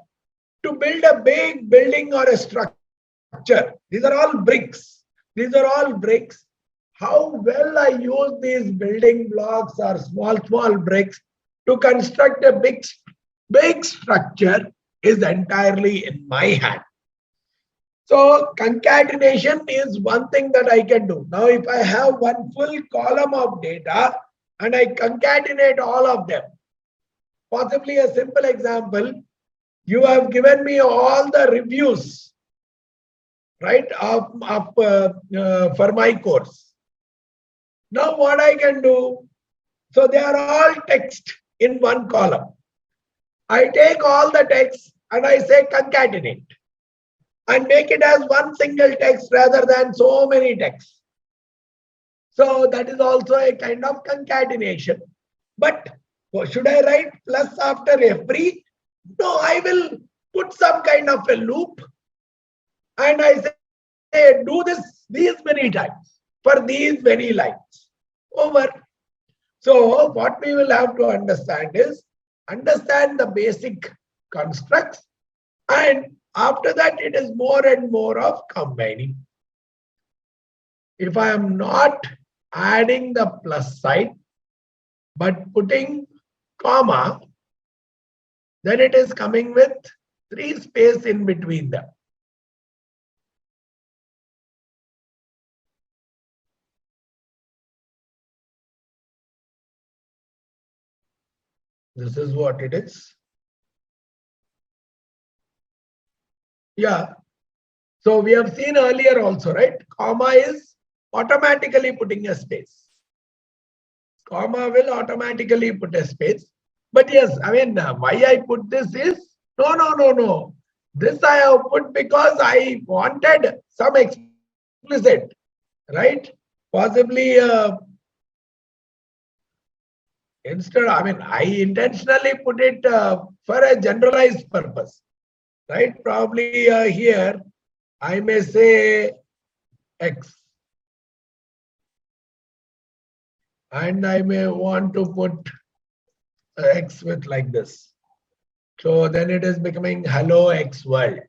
to build a big building or a structure. These are all bricks. These are all bricks. How well I use these building blocks or small bricks to construct a big structure is entirely in my hand. So concatenation is one thing that I can do. Now, if I have one full column of data and I concatenate all of them, possibly a simple example, you have given me all the reviews, right, for my course. Now what I can do, so they are all text in one column. I take all the text and I say concatenate and make it as one single text rather than so many texts. So that is also a kind of concatenation. But should I write plus after every? No, I will put some kind of a loop and I say do these many times for these many lines. Over. So what we will have to understand is understand the basic constructs, and after that it is more and more of combining. If I am not adding the plus sign but putting comma, then it is coming with 3 space in between them. This is what it is. Yeah. So we have seen earlier also, right? Comma is automatically putting a space. Comma will automatically put a space. But yes, I mean, why I put this is, no. This I have put because I wanted some explicit, right? Possibly instead, I mean, I intentionally put it for a generalized purpose, right? Probably here, I may say X. And I may want to put X with like this. So then it is becoming hello X world.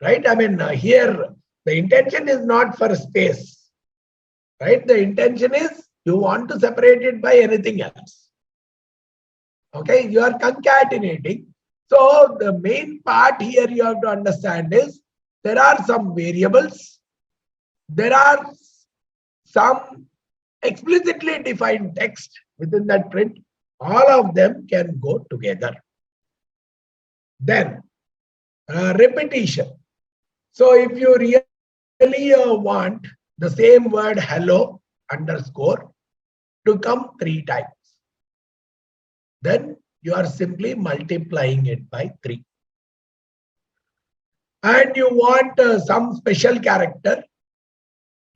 Right? I mean, here the intention is not for space. Right? The intention is you want to separate it by anything else. Okay? You are concatenating. So the main part here you have to understand is there are some variables. There are some explicitly defined text within that print. All of them can go together. Then repetition. So if you really want the same word hello underscore to come 3 times, then you are simply multiplying it by 3. And you want some special character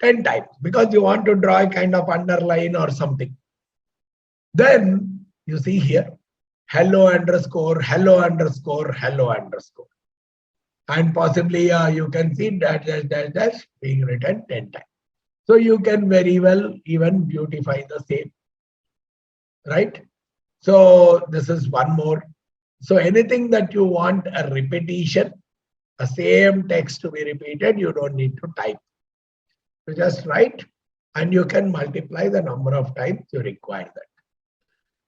10 times because you want to draw a kind of underline or something. Then you see here hello underscore, hello underscore, hello underscore. And possibly you can see dash being written 10 times. So you can very well even beautify the same. Right? So this is one more. So anything that you want a repetition, a same text to be repeated, you don't need to type. You just write and you can multiply the number of times you require that.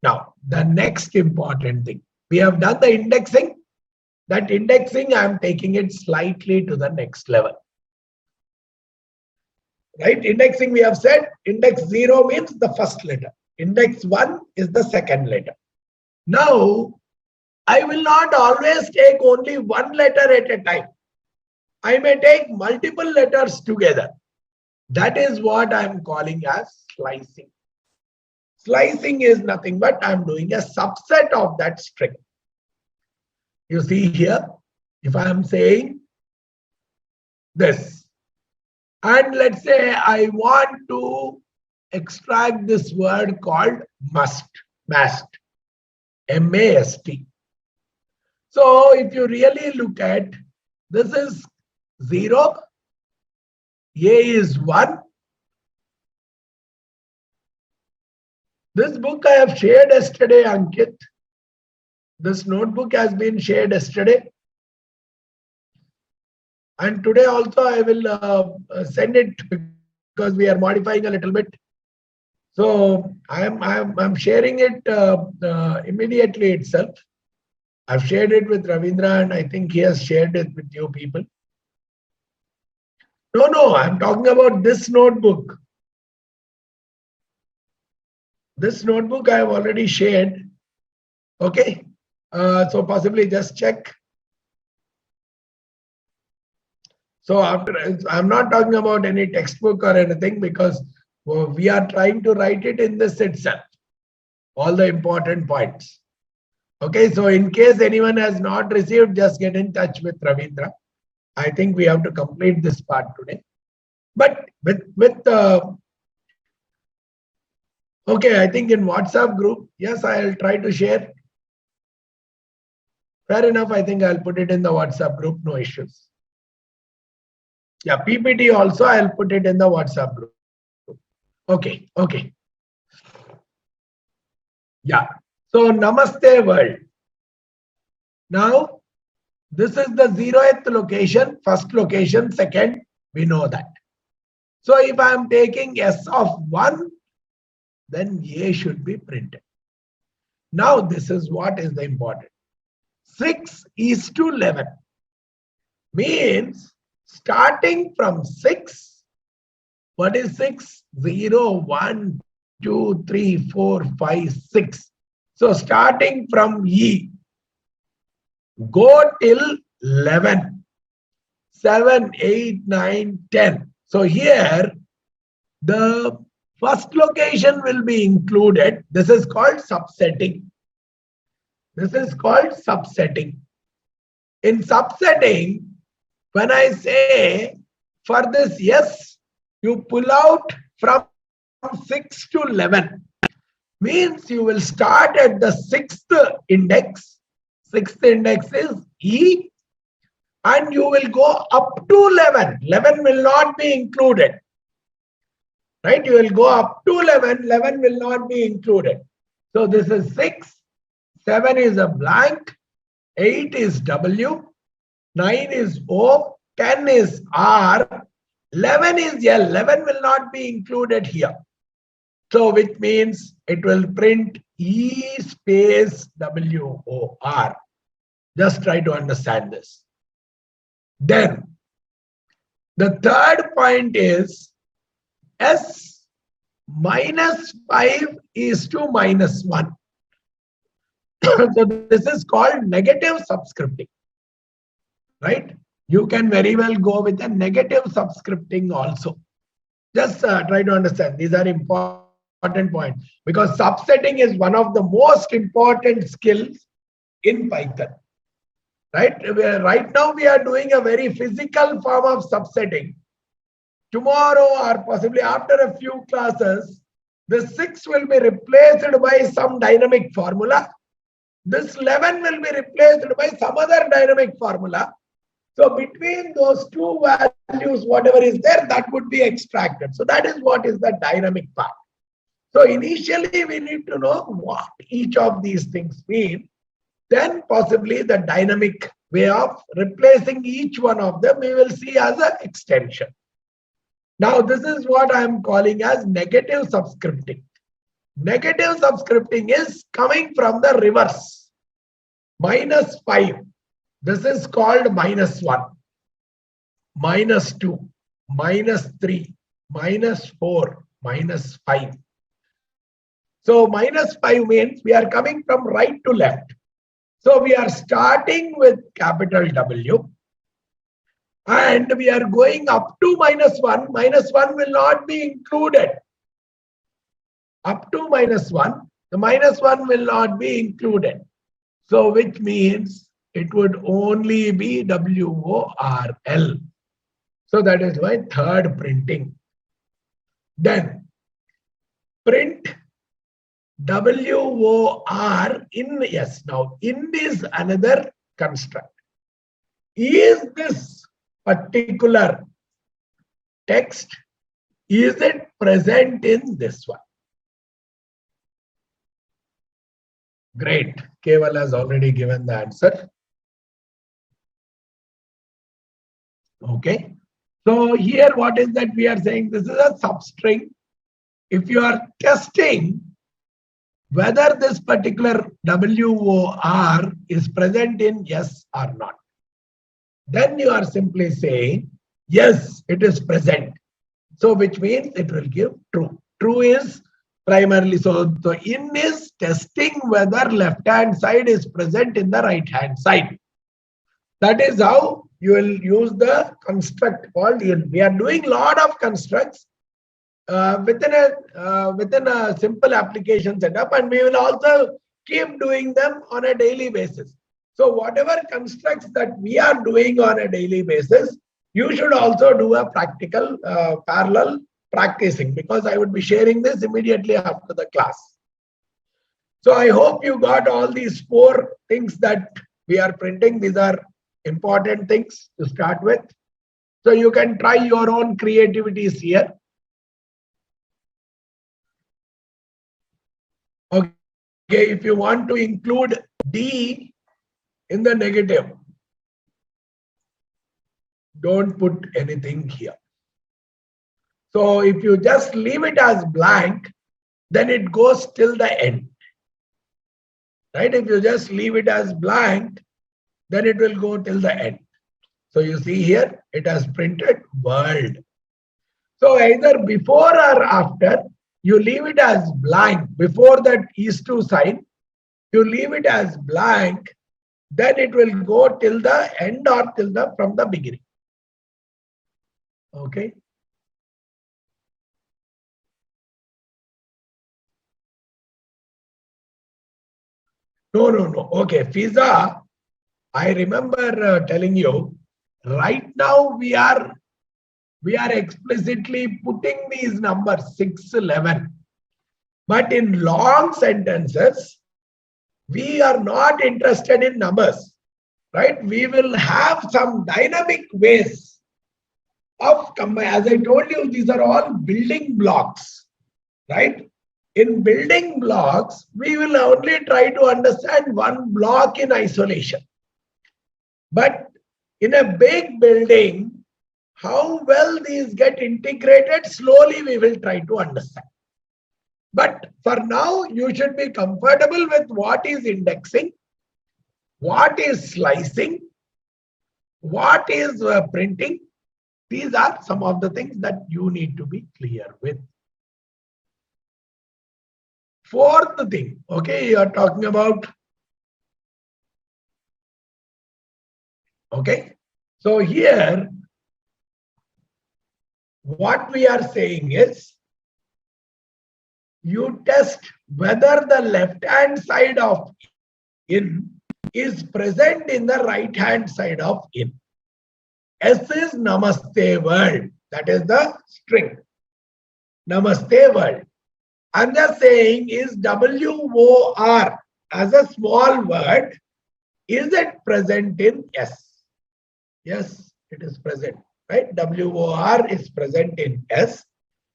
Now, the next important thing, we have done the indexing. That indexing, I am taking it slightly to the next level. Right? Indexing, we have said, index 0 means the first letter. Index 1 is the second letter. Now, I will not always take only one letter at a time. I may take multiple letters together. That is what I am calling as slicing. Slicing is nothing but I am doing a subset of that string. You see here, if I am saying this, and let's say I want to extract this word called mast, M-A-S-T. So if you really look at, this is 0, A is 1. This book I have shared yesterday, Ankit. This notebook has been shared yesterday. And today also I will send it because we are modifying a little bit. So I'm sharing it immediately itself. I've shared it with Ravindra and I think he has shared it with you people. No, I'm talking about this notebook. This notebook I have already shared. Okay. So possibly just check. So after, I'm not talking about any textbook or anything because we are trying to write it in this itself. All the important points. Okay, so in case anyone has not received, just get in touch with Ravindra. I think we have to complete this part today. But okay, I think in WhatsApp group, yes, I'll try to share. Fair enough. I think I'll put it in the WhatsApp group. No issues. Yeah, PPT also I'll put it in the WhatsApp group. Okay. Yeah. So Namaste world. Now this is the 0th location, first location, second. We know that. So if I am taking S of 1, then A should be printed. Now this is what is the important. 6:11 means starting from 6. What is 6? 0, 1, 2, 3, 4, 5, 6. So starting from E, go till 11. 7, 8, 9, 10. So here the first location will be included. This is called subsetting. This is called subsetting. In subsetting, when I say for this yes, you pull out from 6 to 11, means you will start at the 6th index. 6th index is E, and you will go up to 11. 11 will not be included. Right? You will go up to 11. 11 will not be included. So this is 6. 7 is a blank. 8 is W. 9 is O. 10 is R. 11 is L. 11 will not be included here. So which means it will print E space WOR. Just try to understand this. Then the third point is S minus 5 is to minus 1. So this is called negative subscripting. Right? You can very well go with a negative subscripting also. Just try to understand. These are important points because subsetting is one of the most important skills in Python. Right? Right now we are doing a very physical form of subsetting. Tomorrow or possibly after a few classes, the 6 will be replaced by some dynamic formula. This 11 will be replaced by some other dynamic formula. So between those two values, whatever is there, that would be extracted. So that is what is the dynamic part. So initially we need to know what each of these things mean. Then possibly the dynamic way of replacing each one of them we will see as an extension. Now this is what I am calling as negative subscripting. Negative subscripting is coming from the reverse. Minus 5. This is called minus 1. Minus 2. Minus 3. Minus 4. Minus 5. So minus 5 means we are coming from right to left. So we are starting with capital W. And we are going up to minus 1. Minus 1 will not be included. Up to minus 1. The minus 1 will not be included. So which means it would only be WORL. So that is my third printing. Then print WOR in yes. Now in this another construct. Is this particular text, is it present in this one? Great. Keval has already given the answer. Okay. So here what is that we are saying? This is a substring. If you are testing whether this particular WOR is present in yes or not, then you are simply saying yes, it is present. So which means it will give true. True is primarily, so the in is testing whether left hand side is present in the right hand side. That is how you will use the construct called in. We are doing a lot of constructs within a simple application setup, and we will also keep doing them on a daily basis. So whatever constructs that we are doing on a daily basis, you should also do a practical parallel practicing, because I would be sharing this immediately after the class. So I hope you got all these 4 things that we are printing. These are important things to start with. So you can try your own creativities here. Okay, if you want to include D in the negative, don't put anything here. So if you just leave it as blank, then it goes till the end. Right? If you just leave it as blank, then it will go till the end. So you see here, it has printed world. So either before or after, you leave it as blank. Before that is to sign, you leave it as blank, then it will go till the end or till the from the beginning. Okay. No. Okay, Fiza, I remember telling you, right now we are explicitly putting these numbers 6, 11. But in long sentences, we are not interested in numbers, right? We will have some dynamic ways of, as I told you, these are all building blocks, right? In building blocks, we will only try to understand one block in isolation. But in a big building, how well these get integrated, slowly we will try to understand. But for now, you should be comfortable with what is indexing, what is slicing, what is printing. These are some of the things that you need to be clear with. 4th thing, okay, you are talking about. Okay, so here, what we are saying is, you test whether the left-hand side of in is present in the right-hand side of in. S is Namaste world. That is the string. Namaste world. I'm just saying, is WOR as a small word, is it present in S? Yes, it is present, right? WOR is present in S.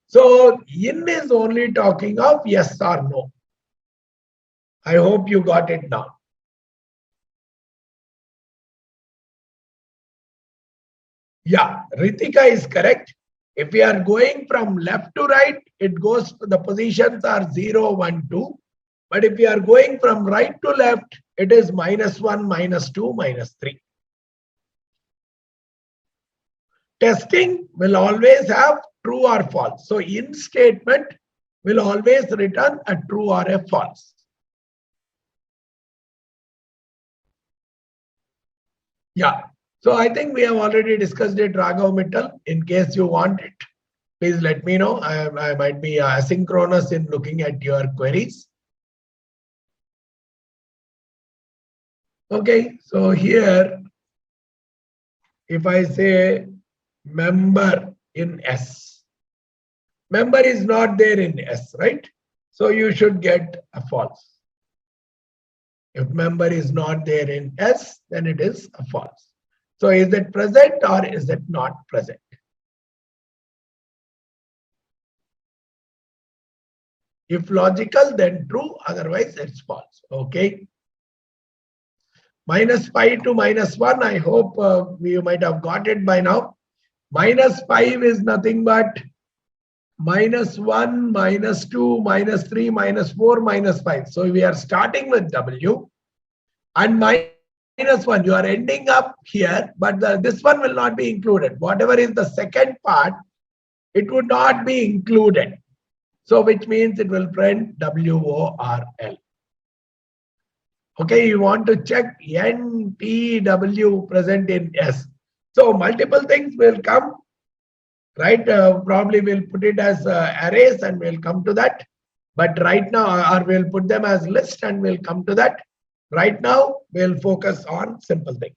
So in is only talking of yes or no. I hope you got it now. Yeah, Ritika is correct. If we are going from left to right, it goes, the positions are 0, 1, 2. But if we are going from right to left, it is -1, -2, -3. Testing will always have true or false. So in statement will always return a true or a false. Yeah. So I think we have already discussed it, Raghav Mittal. In case you want it, please let me know. I might be asynchronous in looking at your queries. Okay, so here, if I say member in S, member is not there in S, right? So you should get a false. If member is not there in S, then it is a false. So is it present or is it not present? If logical, then true, otherwise it's false. Okay. -5 to -1, I hope you might have got it by now. -5 is nothing but -1, -2, -3, -4, -5. So we are starting with W and -1. You are ending up here, but this one will not be included. Whatever is the second part, it would not be included. So which means it will print WORL. Okay, you want to check NTW present in S. So multiple things will come, right? Probably we'll put it as arrays and we'll come to that. But right now, or we'll put them as list and we'll come to that. Right now, we'll focus on simple things.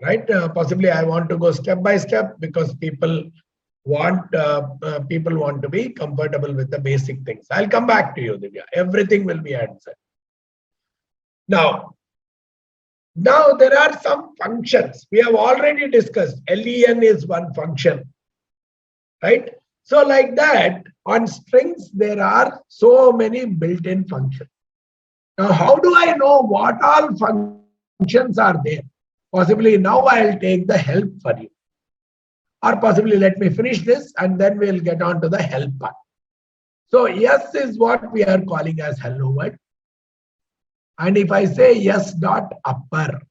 Right? Possibly I want to go step by step because people want to be comfortable with the basic things. I'll come back to you, Divya. Everything will be answered. Now there are some functions we have already discussed. Len is one function, right? So like that, on strings there are so many built-in functions. Now how do I know what all functions are there? Possibly now I'll take the help for you. Or possibly let me finish this and then we'll get on to the help part. So yes is what we are calling as hello world. And if I say yes dot upper,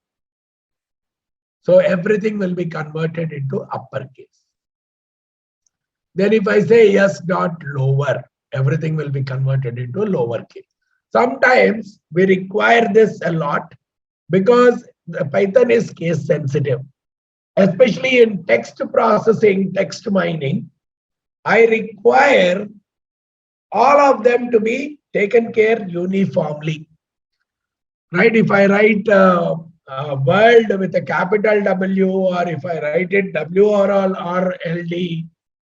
so everything will be converted into uppercase. Then if I say yes dot lower, everything will be converted into lowercase. Sometimes we require this a lot because the Python is case sensitive. Especially in text processing, text mining, I require all of them to be taken care uniformly. Right? If I write world with a capital W, or if I write it W or LD,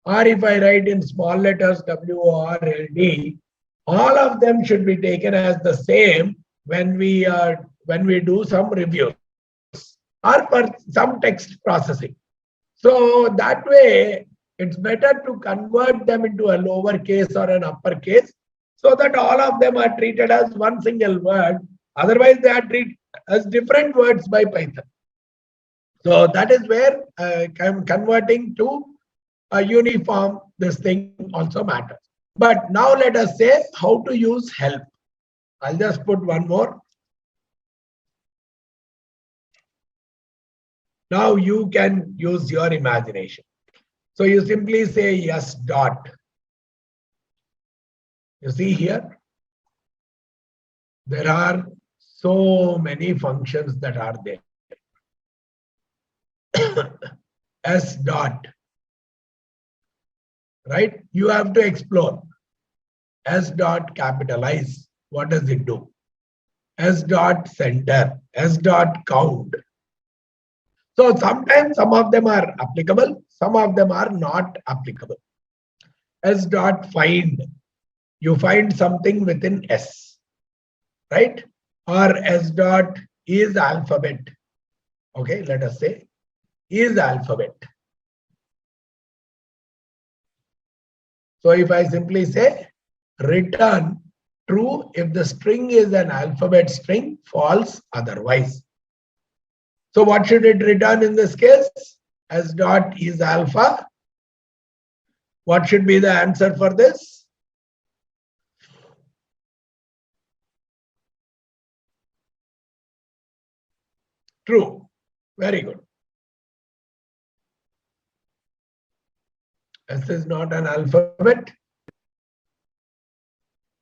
or if I write in small letters W or LD, all of them should be taken as the same when we do some reviews or for some text processing. So that way, it's better to convert them into a lowercase or an uppercase so that all of them are treated as one single word. Otherwise, they are treated as different words by Python. So that is where converting to a uniform, this thing also matters. But now let us say how to use help. I'll just put one more. Now you can use your imagination. So you simply say yes dot. You see here, there are so many functions that are there. S dot, right? You have to explore. S dot capitalize. What does it do? S dot center, S dot count. So sometimes some of them are applicable, some of them are not applicable. S dot find. You find something within S, right? Or S dot is alphabet. Okay, let us say is alphabet. So if I simply say return true if the string is an alphabet string, false otherwise. So what should it return in this case? S dot is alpha. What should be the answer for this? True. Very good. S is not an alphabet.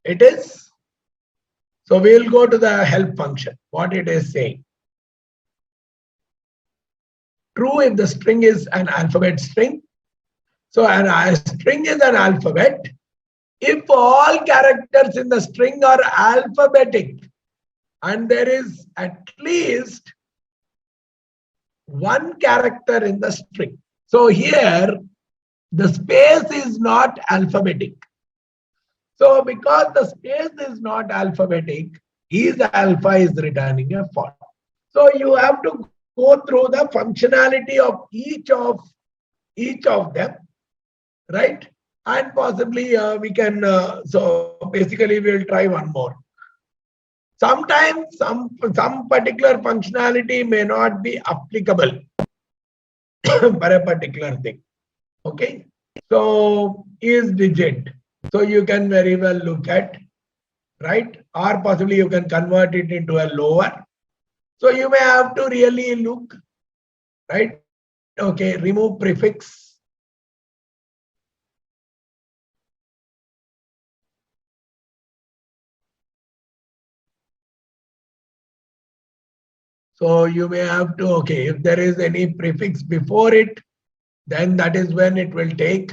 It is. So we'll go to the help function. What it is saying. True if the string is an alphabet string. So a string is an alphabet if all characters in the string are alphabetic and there is at least one character in the string. So here the space is not alphabetic. So because the space is not alphabetic, is alpha is returning a false. So you have to go through the functionality of each of them, right? And possibly we can, so basically we'll try one more. Sometimes some particular functionality may not be applicable for a particular thing. Okay, so is digit. So you can very well look at, right? Or possibly you can convert it into a lower. So you may have to really look, right? Okay, remove prefix. So you may have to, okay, if there is any prefix before it, then that is when it will take.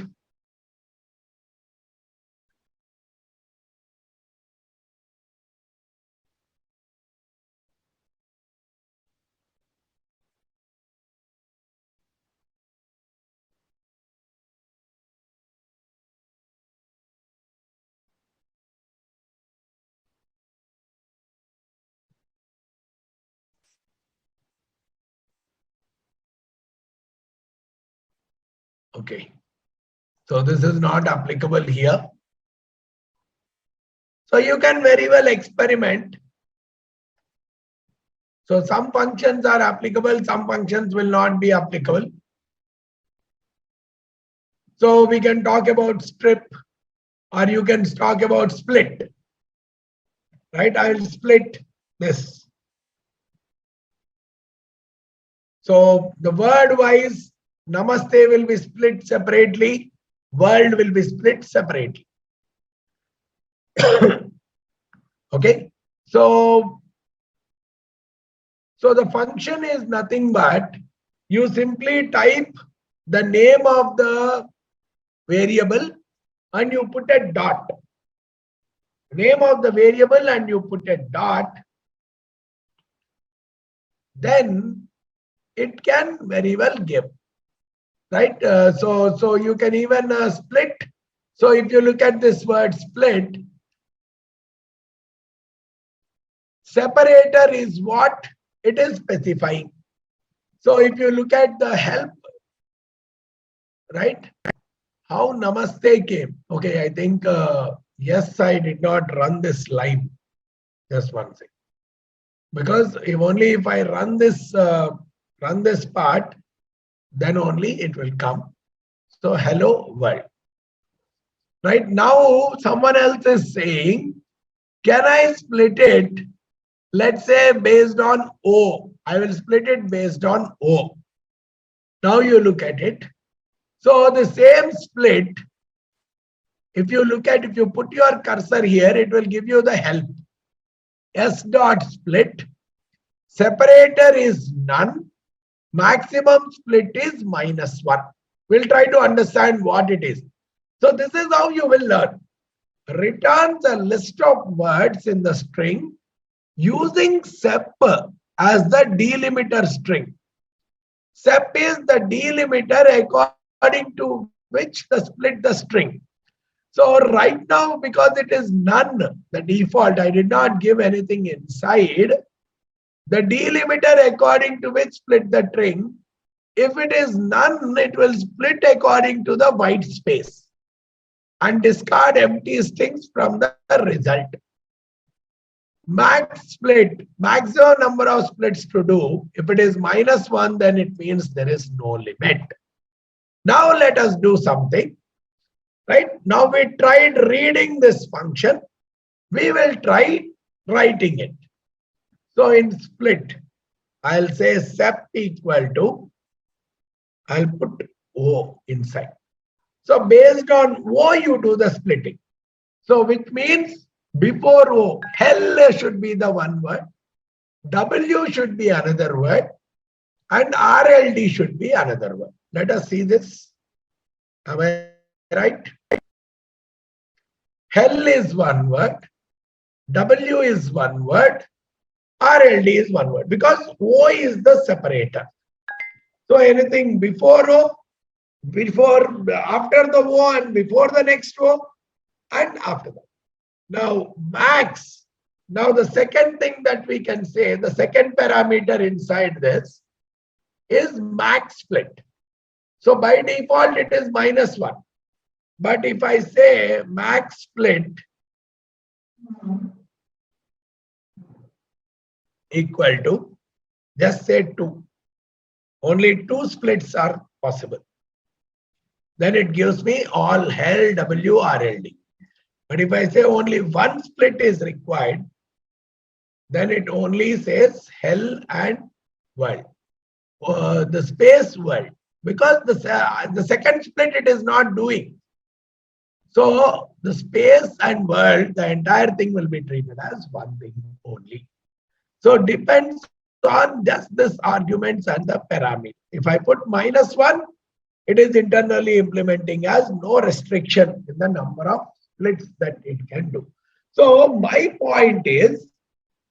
Okay. So this is not applicable here. So you can very well experiment. So some functions are applicable, some functions will not be applicable. So we can talk about strip, or you can talk about split. Right? I will split this. So the word wise, namaste will be split separately, world will be split separately. Okay. So the function is nothing but you simply type the name of the variable and you put a dot. Name of the variable and you put a dot. Then it can very well give. Right? So you can even split. So if you look at this word split, separator is what it is specifying. So if you look at the help, right, how namaste came. Okay, I think yes, I did not run this live. Just one thing, because if I run this part, then only it will come. So hello world. Right now, someone else is saying, can I split it? Let's say based on O. I will split it based on O. Now you look at it. So the same split, if you put your cursor here, it will give you the help. S dot split. Separator is none. Maximum split is -1. We'll try to understand what it is. So this is how you will learn. Return the list of words in the string using sep as the delimiter string. Sep is the delimiter according to which the split the string. So right now, because it is none, the default, I did not give anything inside. The delimiter according to which split the string, if it is none, it will split according to the white space and discard empty strings from the result. Max split, maximum number of splits to do. If it is -1, then it means there is no limit. Now let us do something. Right? Now we tried reading this function. We will try writing it. So in split, I'll say sep equal to, I'll put O inside. So based on O, you do the splitting. So which means before O, hell should be the one word, W should be another word, and RLD should be another word. Let us see this. Am I right? Hell is one word, W is one word, RLD is one word, because O is the separator. So anything before O, after the O, and before the next O, and after that. Now max. Now the second thing that we can say, the second parameter inside this is max split. So by default it is -1. But if I say max split equal to, just say 2. Only 2 splits are possible. Then it gives me all hell W RLD. But if I say only 1 split is required, then it only says hell and world. The space world. Because the second split it is not doing. So the space and world, the entire thing will be treated as one thing only. So depends on just this arguments and the parameter. If I put -1, it is internally implementing as no restriction in the number of splits that it can do. So my point is,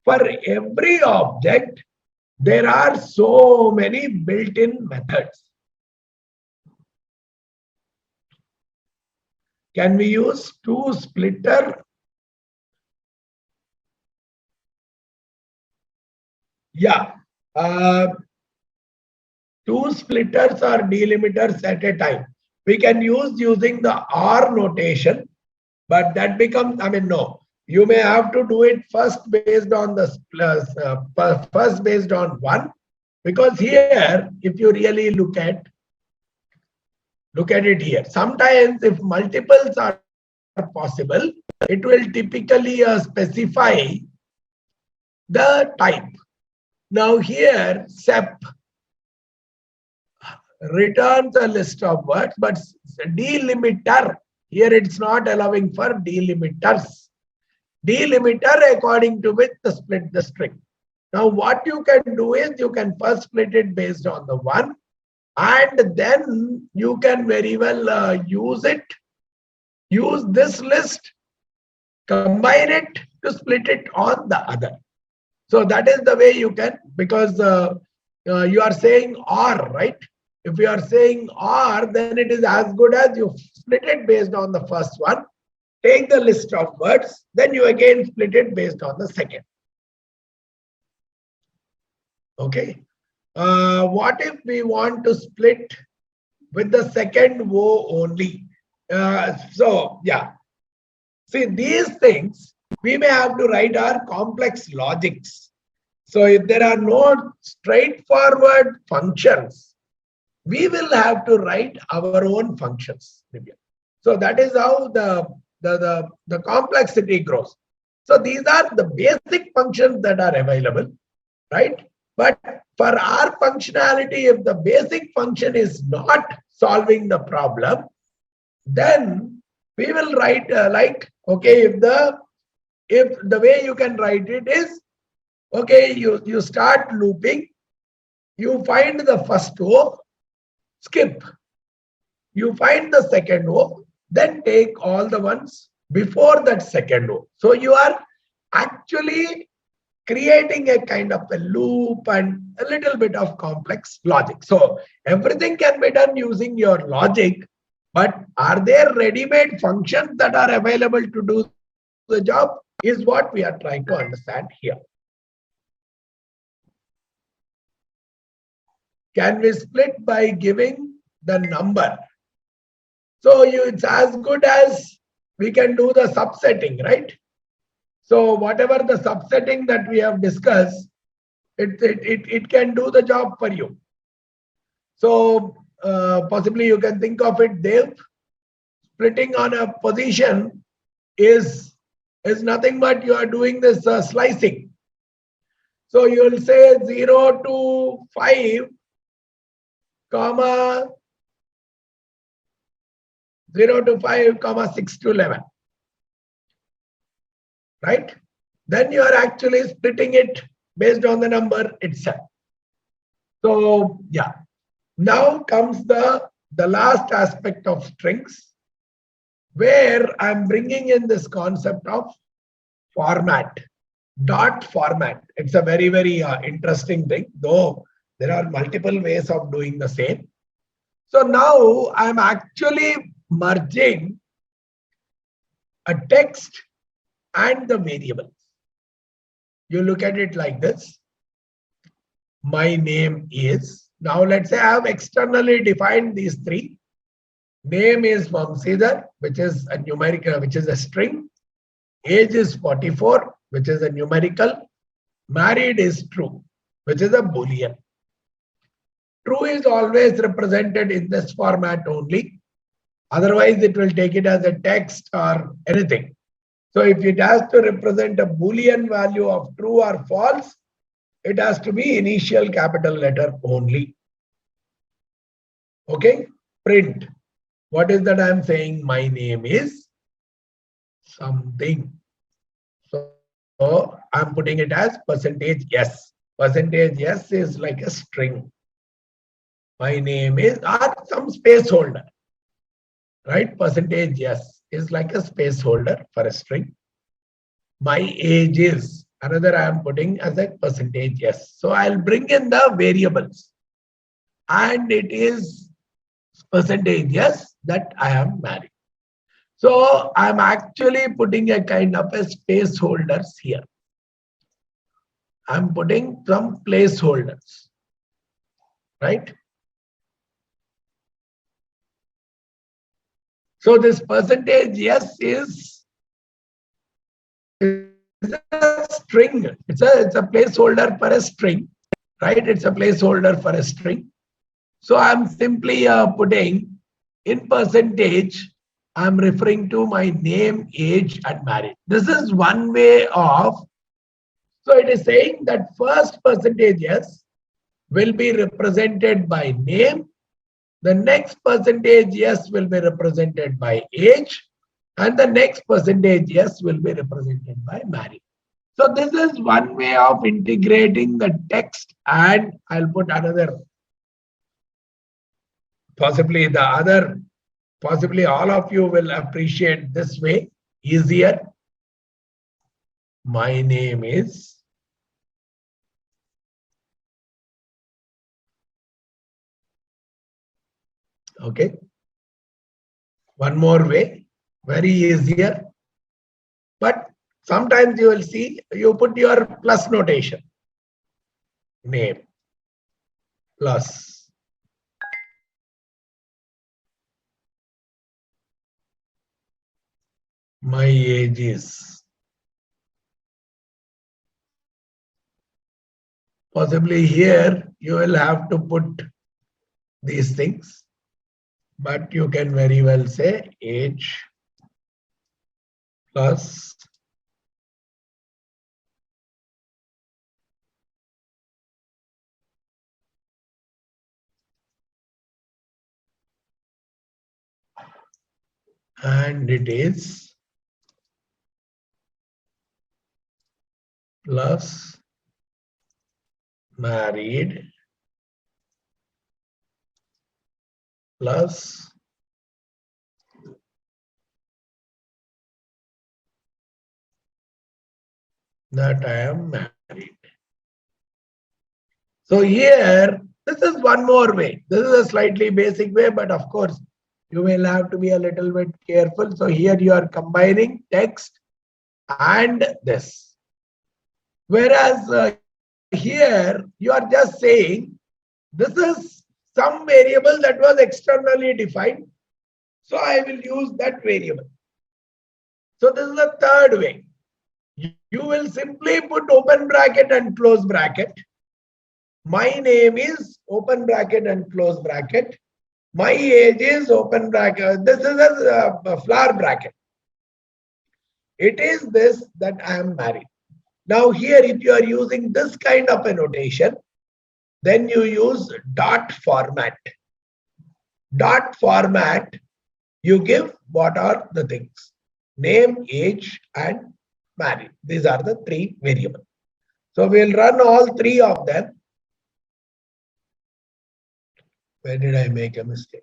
for every object, there are so many built-in methods. Can we use 2 splitter? Yeah. 2 splitters or delimiters at a time. we can use using the or notation, but that becomes, I mean, no, you may have to do it first based on the first based on one, because here, if you really look at it here, sometimes if multiples are possible, it will typically specify the type. Now here, SEP returns a list of words, but delimiter, here it's not allowing for delimiters. Delimiter according to which to split the string. Now what you can do is you can first split it based on the one, and then you can very well use this list, combine it to split it on the other. So that is the way you can, because you are saying or, right? If you are saying or, then it is as good as you split it based on the first one, take the list of words, then you again split it based on the second. Okay. What if we want to split with the second row only? So yeah, see, these things we may have to write our complex logics. So if there are no straightforward functions, we will have to write our own functions. So that is how the complexity grows. So these are the basic functions that are available, right? But for our functionality, if the basic function is not solving the problem, then we will write like, okay, if the way you can write it is, okay, you start looping, you find the first row, skip, you find the second row, then take all the ones before that second row. So you are actually creating a kind of a loop and a little bit of complex logic. So everything can be done using your logic, but are there ready-made functions that are available to do the job is what we are trying to understand here. Can we split by giving the number? So it's as good as we can do the subsetting, right? So whatever the subsetting that we have discussed, it can do the job for you. So possibly you can think of it, Dev, splitting on a position is nothing but you are doing this slicing. So you will say 0 to 5, comma 0 to 5, comma 6 to 11. Right? Then you are actually splitting it based on the number itself. So yeah, now comes the last aspect of strings, where I'm bringing in this concept of format, dot format. It's a very, very interesting thing, though there are multiple ways of doing the same. So now I'm actually merging a text and the variables. You look at it like this. My name is, now let's say I have externally defined these three. Name is Vamsidhar, which is a numerical, which is a string. Age is 44, which is a numerical. Married is true, which is a Boolean. True is always represented in this format only. Otherwise, it will take it as a text or anything. So if it has to represent a Boolean value of true or false, it has to be initial capital letter only. Okay, print. What is that I'm saying? My name is something. So I'm putting it as percentage yes. Percentage yes is like a string. My name is, or some space holder. Right? Percentage yes is like a space holder for a string. My age is, another I am putting as a percentage yes. So I'll bring in the variables. And it is percentage yes that I am married. So I'm actually putting a kind of a space holders here. I'm putting some placeholders, right? So this percentage yes is a string. It's a placeholder for a string, right? It's a placeholder for a string. So I'm simply putting in percentage. I'm referring to my name, age, and marriage. This is one way of. So it is saying that first percentage yes will be represented by name. The next percentage yes will be represented by age, and the next percentage yes will be represented by marriage. So this is one way of integrating the text, and I'll put another, possibly all of you will appreciate this way easier. My name is, okay. One more way, very easier. But sometimes you will see you put your plus notation. Name plus my age is. Possibly here you will have to put these things, but you can very well say age plus and it is plus married plus that I am married. So here, this is one more way. This is a slightly basic way, but of course, you will have to be a little bit careful. So here you are combining text and this. Whereas here you are just saying this is some variable that was externally defined. So I will use that variable. So this is the third way. You will simply put open bracket and close bracket. My name is open bracket and close bracket. My age is open bracket. This is a flower bracket. It is this that I am married. Now here, if you are using this kind of a notation, then you use dot format. Dot format, you give what are the things? Name, age, and married. These are the three variables. So we'll run all three of them. Where did I make a mistake?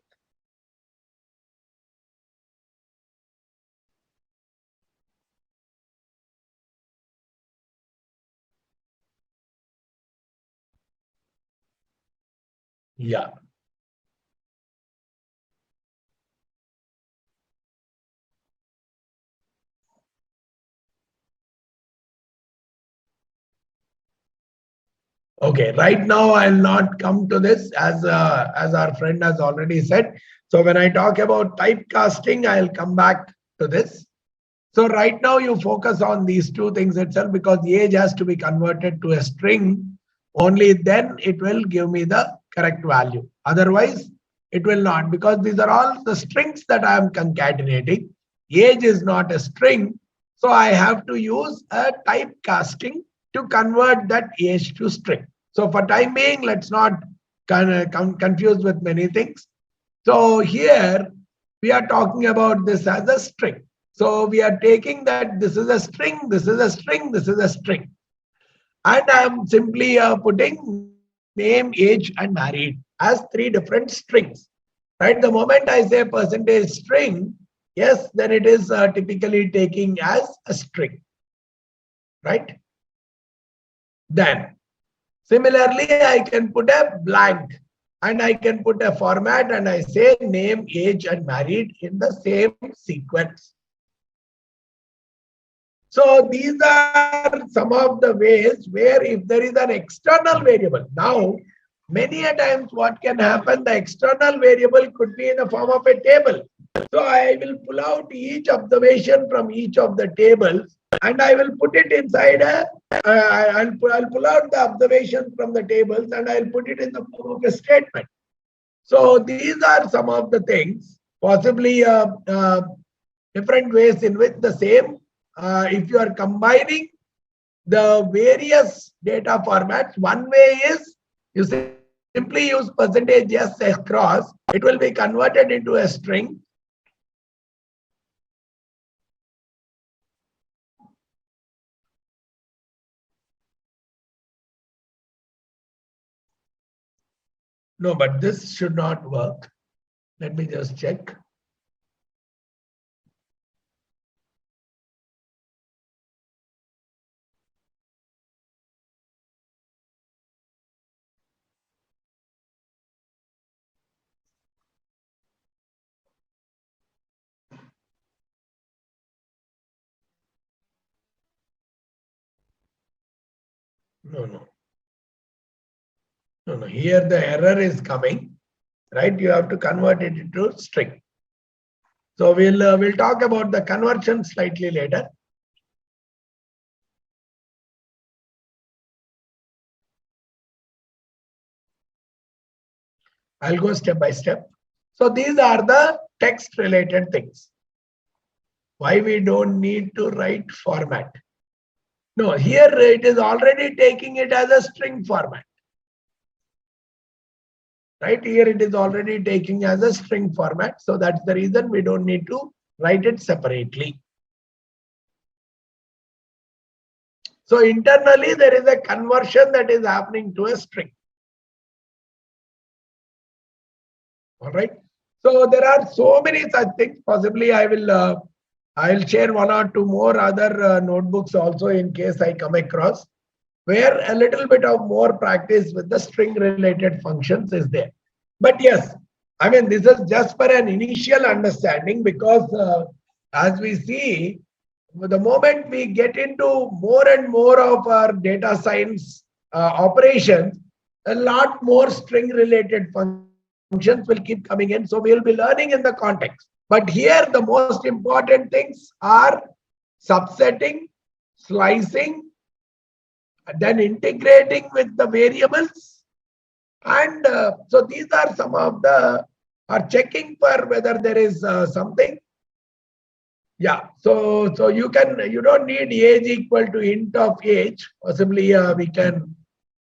Yeah. Okay, right now I'll not come to this as our friend has already said. So when I talk about typecasting, I'll come back to this. So right now you focus on these two things itself because the age has to be converted to a string. Only then it will give me the correct value. Otherwise, it will not, because these are all the strings that I am concatenating. Age is not a string. So I have to use a typecasting to convert that age to string. So for time being, let's not confuse with many things. So here we are talking about this as a string. So we are taking that this is a string, this is a string, this is a string. And I am simply putting name, age, and married as three different strings. Right? The moment I say percentage string, yes, then it is typically taking as a string. Right? Then, similarly, I can put a blank and I can put a format and I say name, age, and married in the same sequence. So these are some of the ways where if there is an external variable. Now, many a times what can happen, the external variable could be in the form of a table. So I will pull out each observation from each of the tables and I will put it inside I'll pull out the observations from the tables and I'll put it in the form of a statement. So these are some of the things, possibly different ways in which the same, if you are combining the various data formats, one way is you simply use percentage yes across, it will be converted into a string. No, but this should not work. Let me just check. No, no. No, no. Here the error is coming, right? You have to convert it into string. So we'll talk about the conversion slightly later. I'll go step by step. So these are the text related things. Why we don't need to write format. No, here it is already taking it as a string format. Right here it is already taking as a string format. So that's the reason we don't need to write it separately. So internally there is a conversion that is happening to a string. All right. So there are so many such things. Possibly I'll share one or two more other notebooks also in case I come across where a little bit of more practice with the string related functions is there. But yes, I mean, this is just for an initial understanding because as we see, the moment we get into more and more of our data science operations, a lot more string related functions will keep coming in. So we'll be learning in the context. But here the most important things are subsetting, slicing, then integrating with the variables. And so these are some of the, or checking for whether there is something. Yeah, so you don't need age equal to int of age. Possibly we can,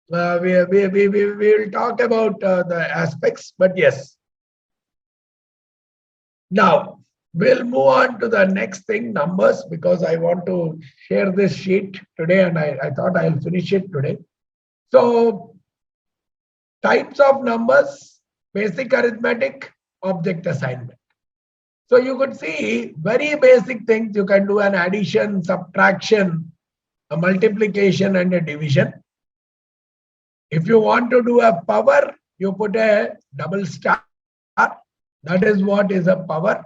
we will talk about the aspects, but yes. Now, we'll move on to the next thing, numbers, because I want to share this sheet today and I thought I'll finish it today. So, types of numbers, basic arithmetic, object assignment. So you could see very basic things. You can do an addition, subtraction, a multiplication and a division. If you want to do a power, you put a double star. That is what is a power.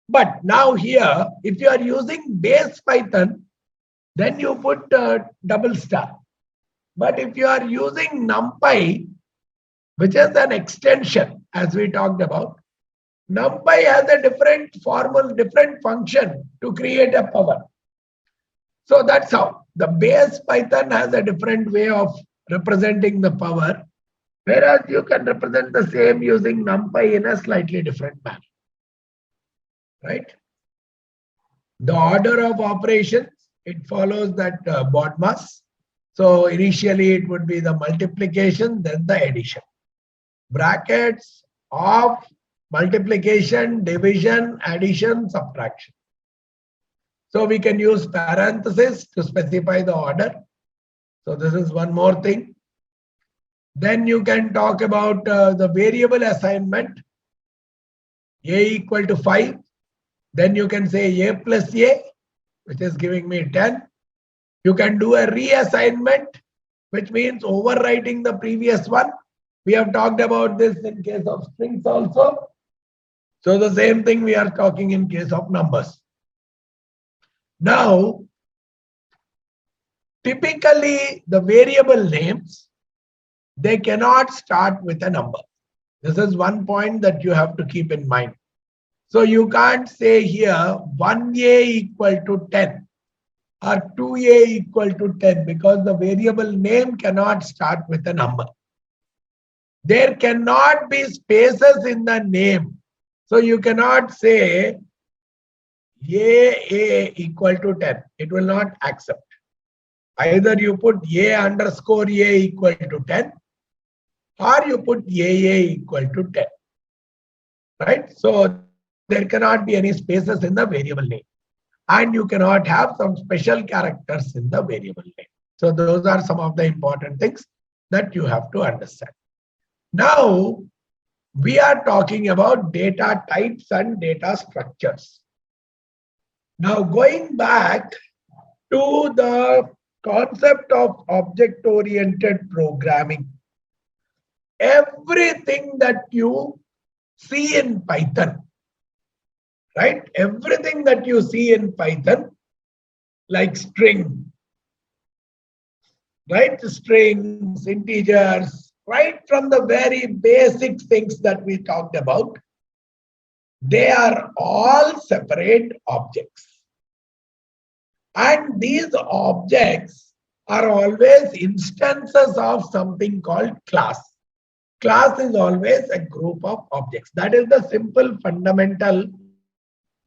But now here, if you are using base Python, then you put double star. But if you are using NumPy, which is an extension, as we talked about, NumPy has a different formal, different function to create a power. So that's how the base Python has a different way of representing the power, whereas you can represent the same using NumPy in a slightly different manner. Right? The order of operations, it follows that BODMAS. So initially it would be the multiplication, then the addition. Brackets of multiplication, division, addition, subtraction. So we can use parentheses to specify the order. So this is one more thing. Then you can talk about the variable assignment, a equal to 5. Then you can say a plus a, which is giving me 10. You can do a reassignment, which means overwriting the previous one. We have talked about this in case of strings also. So the same thing we are talking in case of numbers. Now, typically the variable names, they cannot start with a number. This is one point that you have to keep in mind. So you can't say here 1a equal to 10 or 2a equal to 10 because the variable name cannot start with a number. There cannot be spaces in the name. So you cannot say a equal to 10. It will not accept. Either you put a underscore a equal to 10 or you put a equal to 10. Right? So there cannot be any spaces in the variable name. And you cannot have some special characters in the variable name. So those are some of the important things that you have to understand. Now, we are talking about data types and data structures. Now, going back to the concept of object-oriented programming, everything that you see in Python, right? Everything that you see in Python, like string, right? Strings, integers, right from the very basic things that we talked about, they are all separate objects. And these objects are always instances of something called class. Class is always a group of objects. That is the simple fundamental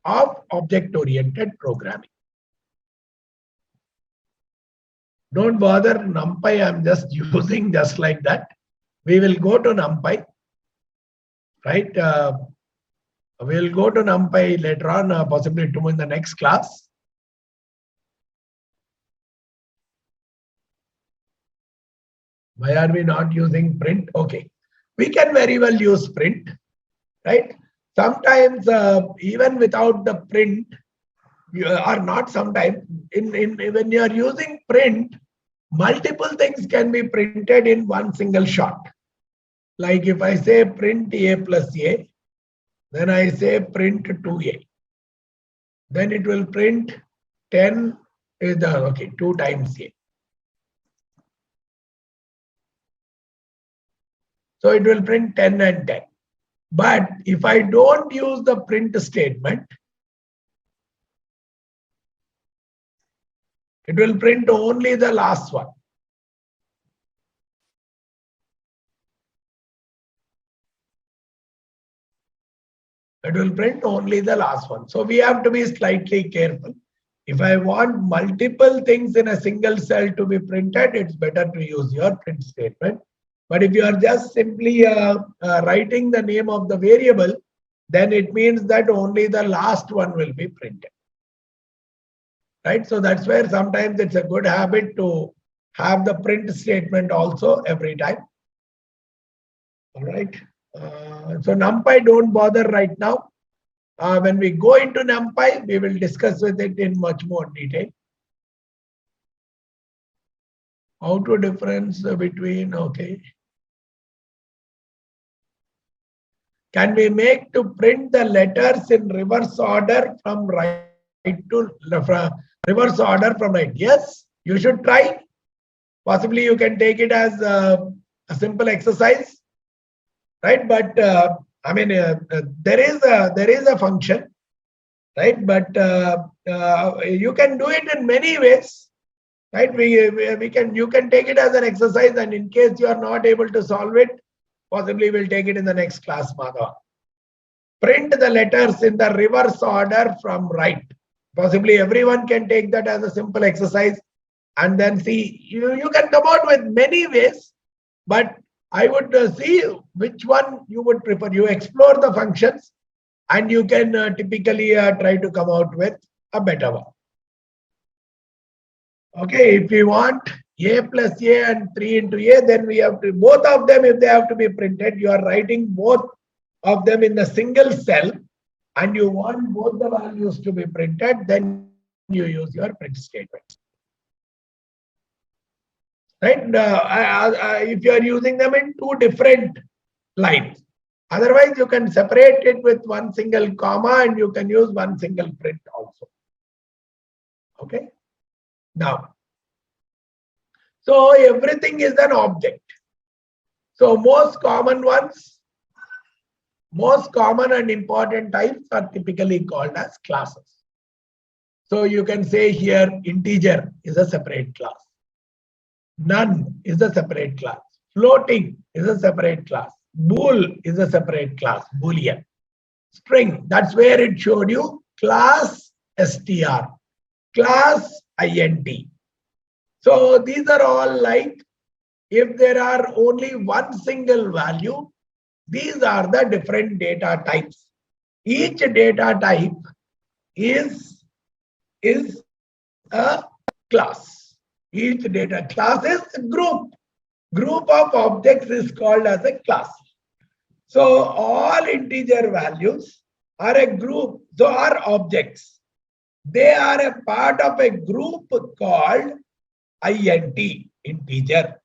of object-oriented programming. Don't bother NumPy, I'm just using just like that. We will go to NumPy, right? We'll go to NumPy later on, possibly tomorrow in the next class. Why are we not using print? Okay, we can very well use print, right? Sometimes even without the print, you are not sometimes, when you are using print, multiple things can be printed in one single shot. Like if I say print a plus a, then I say print 2a. Then it will print 10 is the, okay, 2 times a. So it will print 10 and 10. But if I don't use the print statement, it will print only the last one. It will print only the last one. So we have to be slightly careful. If I want multiple things in a single cell to be printed, it's better to use your print statement. But if you are just simply writing the name of the variable, then it means that only the last one will be printed. Right? So that's where sometimes it's a good habit to have the print statement also every time. All right. So NumPy, don't bother right now. When we go into NumPy, we will discuss with it in much more detail. How to difference between, okay. Can we make to print the letters in reverse order from right to reverse order from right? Yes, you should try. Possibly you can take it as a simple exercise, right? But I mean, there is a function, right? But you can do it in many ways, right? You can take it as an exercise, and in case you are not able to solve it, possibly we'll take it in the next class, Madhav. Print the letters in the reverse order from right. Possibly everyone can take that as a simple exercise and then see. You can come out with many ways, but I would see which one you would prefer. You explore the functions and you can typically try to come out with a better one. Okay, if we want a plus a and 3 into a, then we have to, both of them, if they have to be printed, you are writing both of them in a single cell and you want both the values to be printed, then you use your print statements. Right? If you are using them in 2 different lines. Otherwise, you can separate it with 1 single comma and you can use 1 single print also. Okay. Now, so everything is an object. So most common ones Most common and important types are typically called as classes. So you can say here integer is a separate class. None is a separate class. Floating is a separate class. Bool is a separate class. Boolean. String, that's where it showed you class str, class int. So these are all like, if there are only one single value, these are the different data types. Each data type is a class. Each data class is a group. Group of objects is called as a class. So all integer values are a group, so are objects. They are a part of a group called int, integer.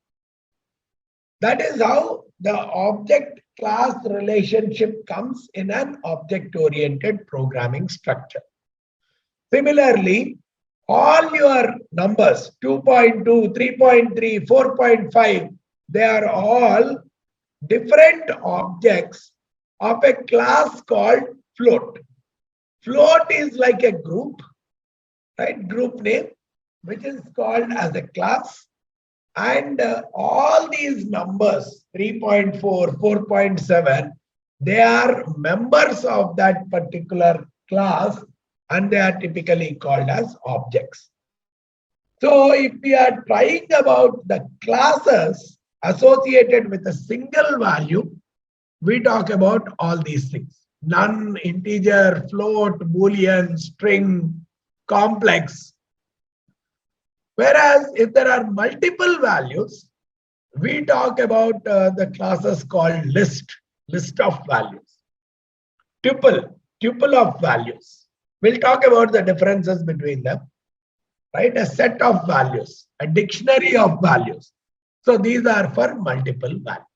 That is how the object class relationship comes in an object-oriented programming structure. Similarly, all your numbers 2.2, 3.3, 4.5, they are all different objects of a class called float. Float is like a group, right? Group name, which is called as a class. And all these numbers 3.4, 4.7, they are members of that particular class, and they are typically called as objects. So if we are trying about the classes associated with a single value, we talk about all these things: none, integer, float, boolean, string, complex. Whereas if there are multiple values, we talk about the classes called list of values, tuple of values. We'll talk about the differences between them, right? A set of values, a dictionary of values. So these are for multiple values.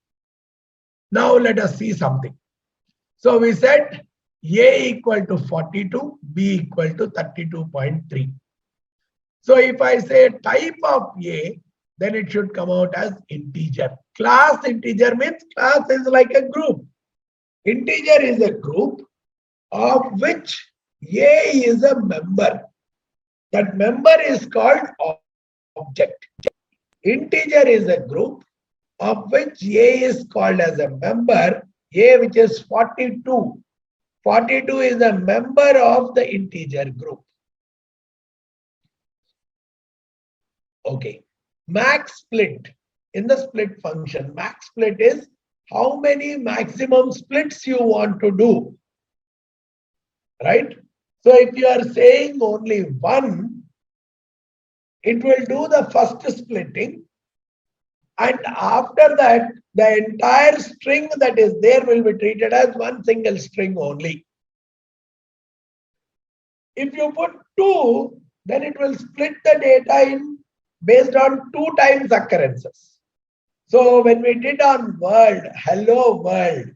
Now let us see something. So we said A equal to 42, B equal to 32.3. So if I say type of A, then it should come out as integer. Class integer means class is like a group. Integer is a group of which A is a member. That member is called object. Integer is a group of which A is called as a member, A which is 42. 42 is a member of the integer group. Okay. Max split. In the split function, max split is how many maximum splits you want to do. Right? So if you are saying only one, it will do the first splitting. And after that, the entire string that is there will be treated as one single string only. If you put 2, then it will split the data in based on 2 times occurrences. So when we did on world, hello world,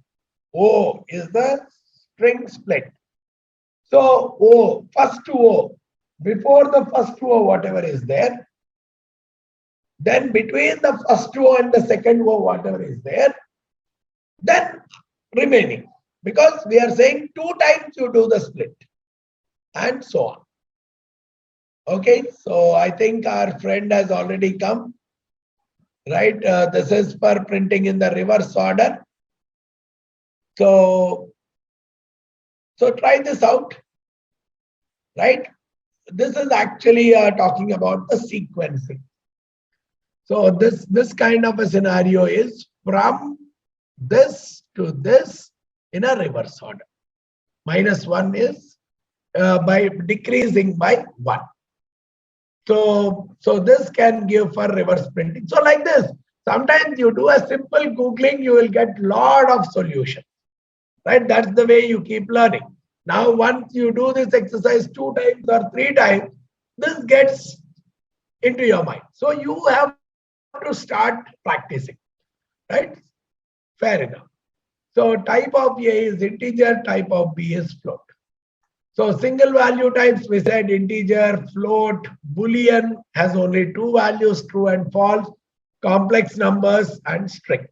O is the string split. So O, first O, before the first O, whatever is there, then between the first O and the second O, whatever is there, then remaining. Because we are saying 2 times you do the split, and so on. Okay, so I think our friend has already come, right? This is for printing in the reverse order. So try this out, right? This is actually talking about the sequencing. So this kind of a scenario is from this to this in a reverse order. -1 is by decreasing by 1. So this can give for reverse printing. So like this, sometimes you do a simple Googling, you will get lot of solutions, right? That's the way you keep learning. Now, once you do this exercise 2 times or 3 times, this gets into your mind. So you have to start practicing, right? Fair enough. So type of A is integer, type of B is float. So single value types, we said integer, float, boolean has only 2 values, true and false, complex numbers, and string.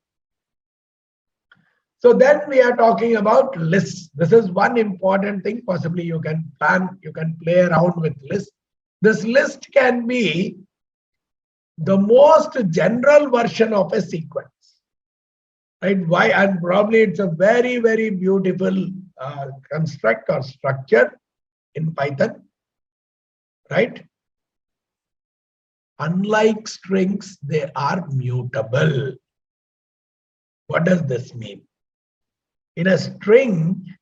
So then we are talking about lists. This is one important thing. Possibly you can plan, you can play around with lists. This list can be the most general version of a sequence. Right? Why? And probably it's a very, very beautiful construct or structure in Python. Right? Unlike strings, they are mutable. What does this mean? In a string,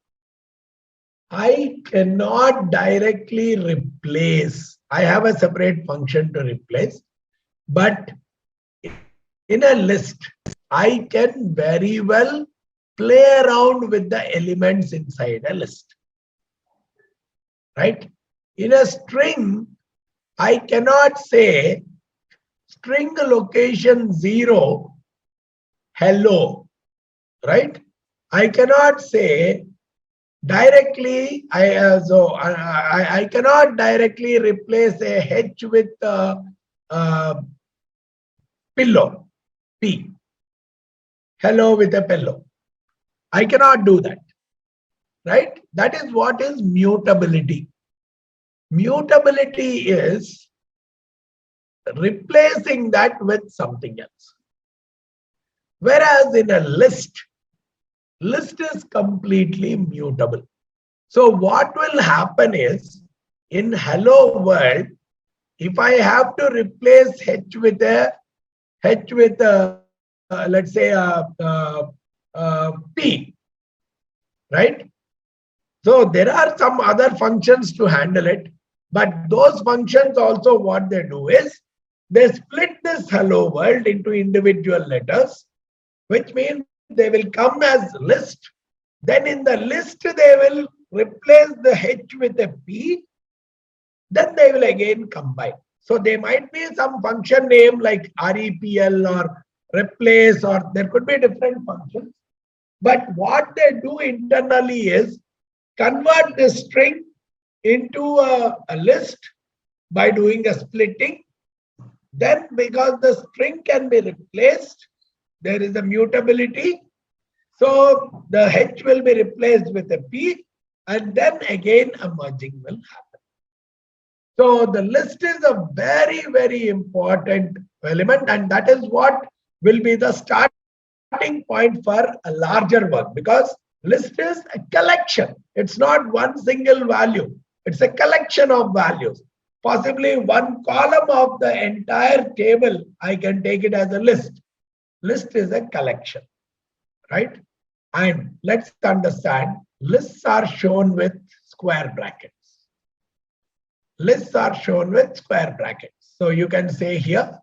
I cannot directly replace. I have a separate function to replace, but in a list, I can very well play around with the elements inside a list. Right? In a string, I cannot say string location 0, hello. Right? I cannot say directly, I cannot directly replace a H with pillow, P. Hello with a pillow. I cannot do that. Right? That is what is mutability. Mutability is replacing that with something else. Whereas in a list is completely mutable. So what will happen is, in hello world, if I have to replace H with let's say P, right? So there are some other functions to handle it, but those functions also, what they do is they split this hello world into individual letters, which means they will come as list. Then in the list, they will replace the H with a P. Then they will again combine. So there might be some function name like REPL or replace, or there could be different functions. But what they do internally is convert the string into a list by doing a splitting. Then because the string can be replaced, there is a mutability. So the H will be replaced with a P, and then again a merging will happen. So the list is a very, very important element, and that is what will be the starting point for a larger work, because list is a collection. It's not one single value. It's a collection of values. Possibly one column of the entire table, I can take it as a list. List is a collection, right? And let's understand, lists are shown with square brackets. Lists are shown with square brackets. So you can say here,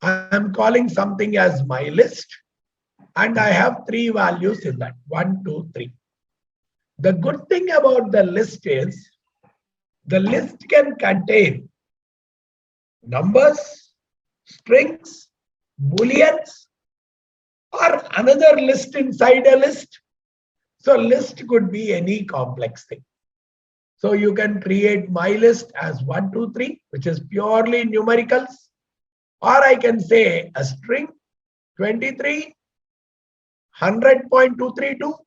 I am calling something as my list, and I have 3 values in that, 1, 2, 3. The good thing about the list is, the list can contain numbers, strings, booleans, or another list inside a list. So list could be any complex thing. So you can create my list as 1, 2, 3, which is purely numericals. Or I can say a string 23, 100.232,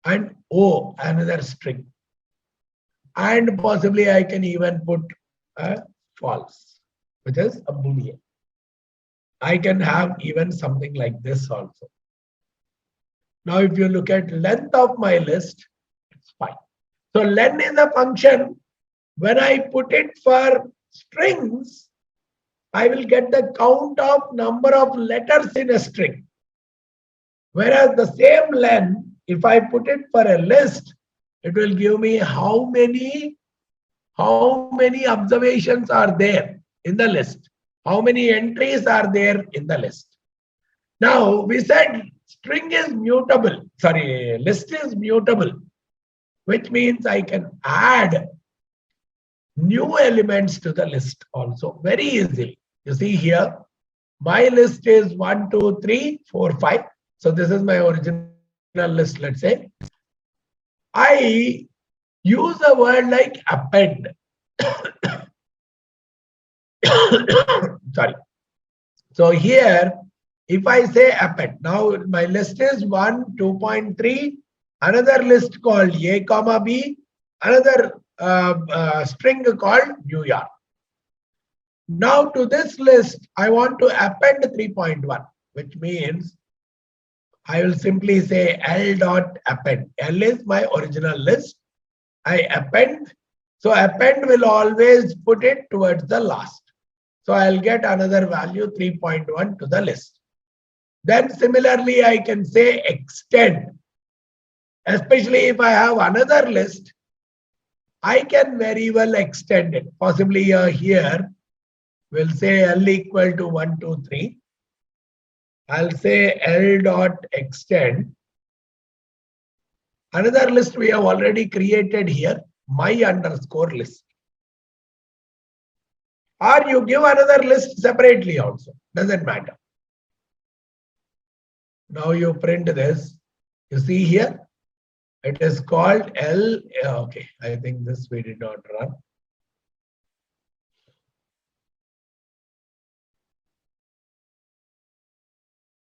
and O, another string. And possibly I can even put a false, which is a boolean. I can have even something like this also. Now, if you look at length of my list, it's fine. So len is a function. When I put it for strings, I will get the count of number of letters in a string. Whereas the same len, if I put it for a list, it will give me how many observations are there in the list, how many entries are there in the list. Now we said string is mutable, sorry, list is mutable, which means I can add new elements to the list also very easily. You see here, my list is 1, 2, 3, 4, 5. So this is my original list, let's say. I use a word like append. Sorry. So here, if I say append, now my list is 1, 2.3, another list called A comma B, another string called New York. Now to this list, I want to append 3.1, which means I will simply say L dot append. L is my original list. I append. So append will always put it towards the last. So I'll get another value 3.1 to the list. Then similarly, I can say extend. Especially if I have another list, I can very well extend it. Possibly here, we'll say L equal to 1, 2, 3. I'll say L dot extend. Another list we have already created here, my underscore list. Or you give another list separately also, doesn't matter. Now you print this. You see here, it is called L. Okay, I think this we did not run.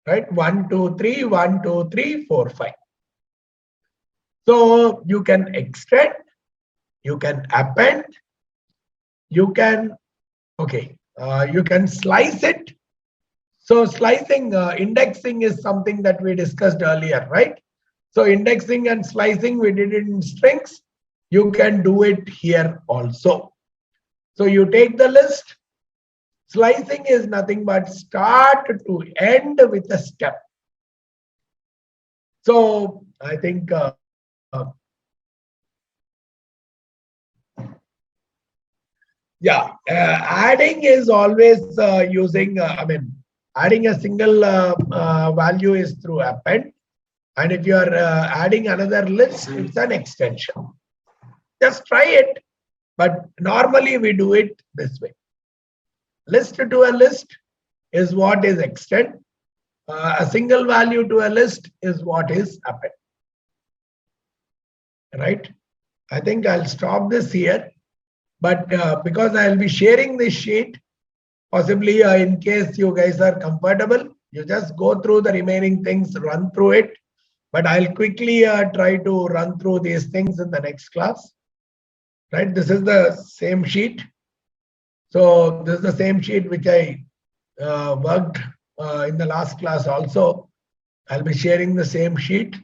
Right, 1, 2, 3, 1, 2, 3, 4, 5. So you can extend, you can append, you can, okay, you can slice it. So slicing, indexing is something that we discussed earlier, right? So indexing and slicing, we did it in strings. You can do it here also. So you take the list. Slicing is nothing but start to end with a step. So I think yeah, adding is always using, adding a single value is through append. And if you are adding another list, it's an extension. Just try it. But normally we do it this way. List to a list is what is extend. A single value to a list is what is append. Right? I think I'll stop this here. But because I'll be sharing this sheet, possibly in case you guys are comfortable, you just go through the remaining things, run through it. But I'll quickly try to run through these things in the next class. Right? This is the same sheet. So this is the same sheet which I worked in the last class also. I'll be sharing the same sheet.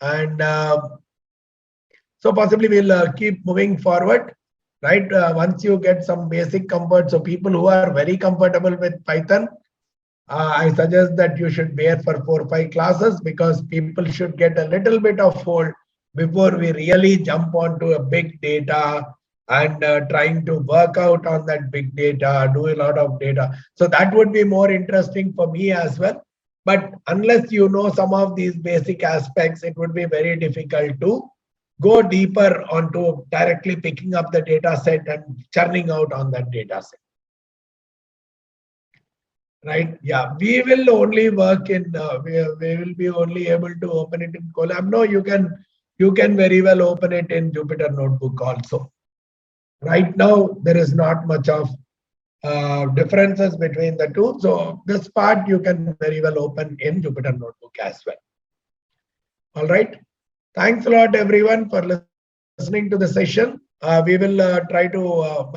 And so possibly we'll keep moving forward. Right? Once you get some basic comfort, so people who are very comfortable with Python, I suggest that you should bear for 4 or 5 classes, because people should get a little bit of hold before we really jump onto a big data and trying to work out on that big data, do a lot of data. So that would be more interesting for me as well. But unless you know some of these basic aspects, it would be very difficult to go deeper onto directly picking up the data set and churning out on that data set. Right? Yeah, we will only work in, we will be only able to open it in Colab. No, you can very well open it in Jupyter Notebook also. Right now, there is not much of differences between the two. So this part you can very well open in Jupyter Notebook as well. All right. Thanks a lot, everyone, for listening to the session. We will try to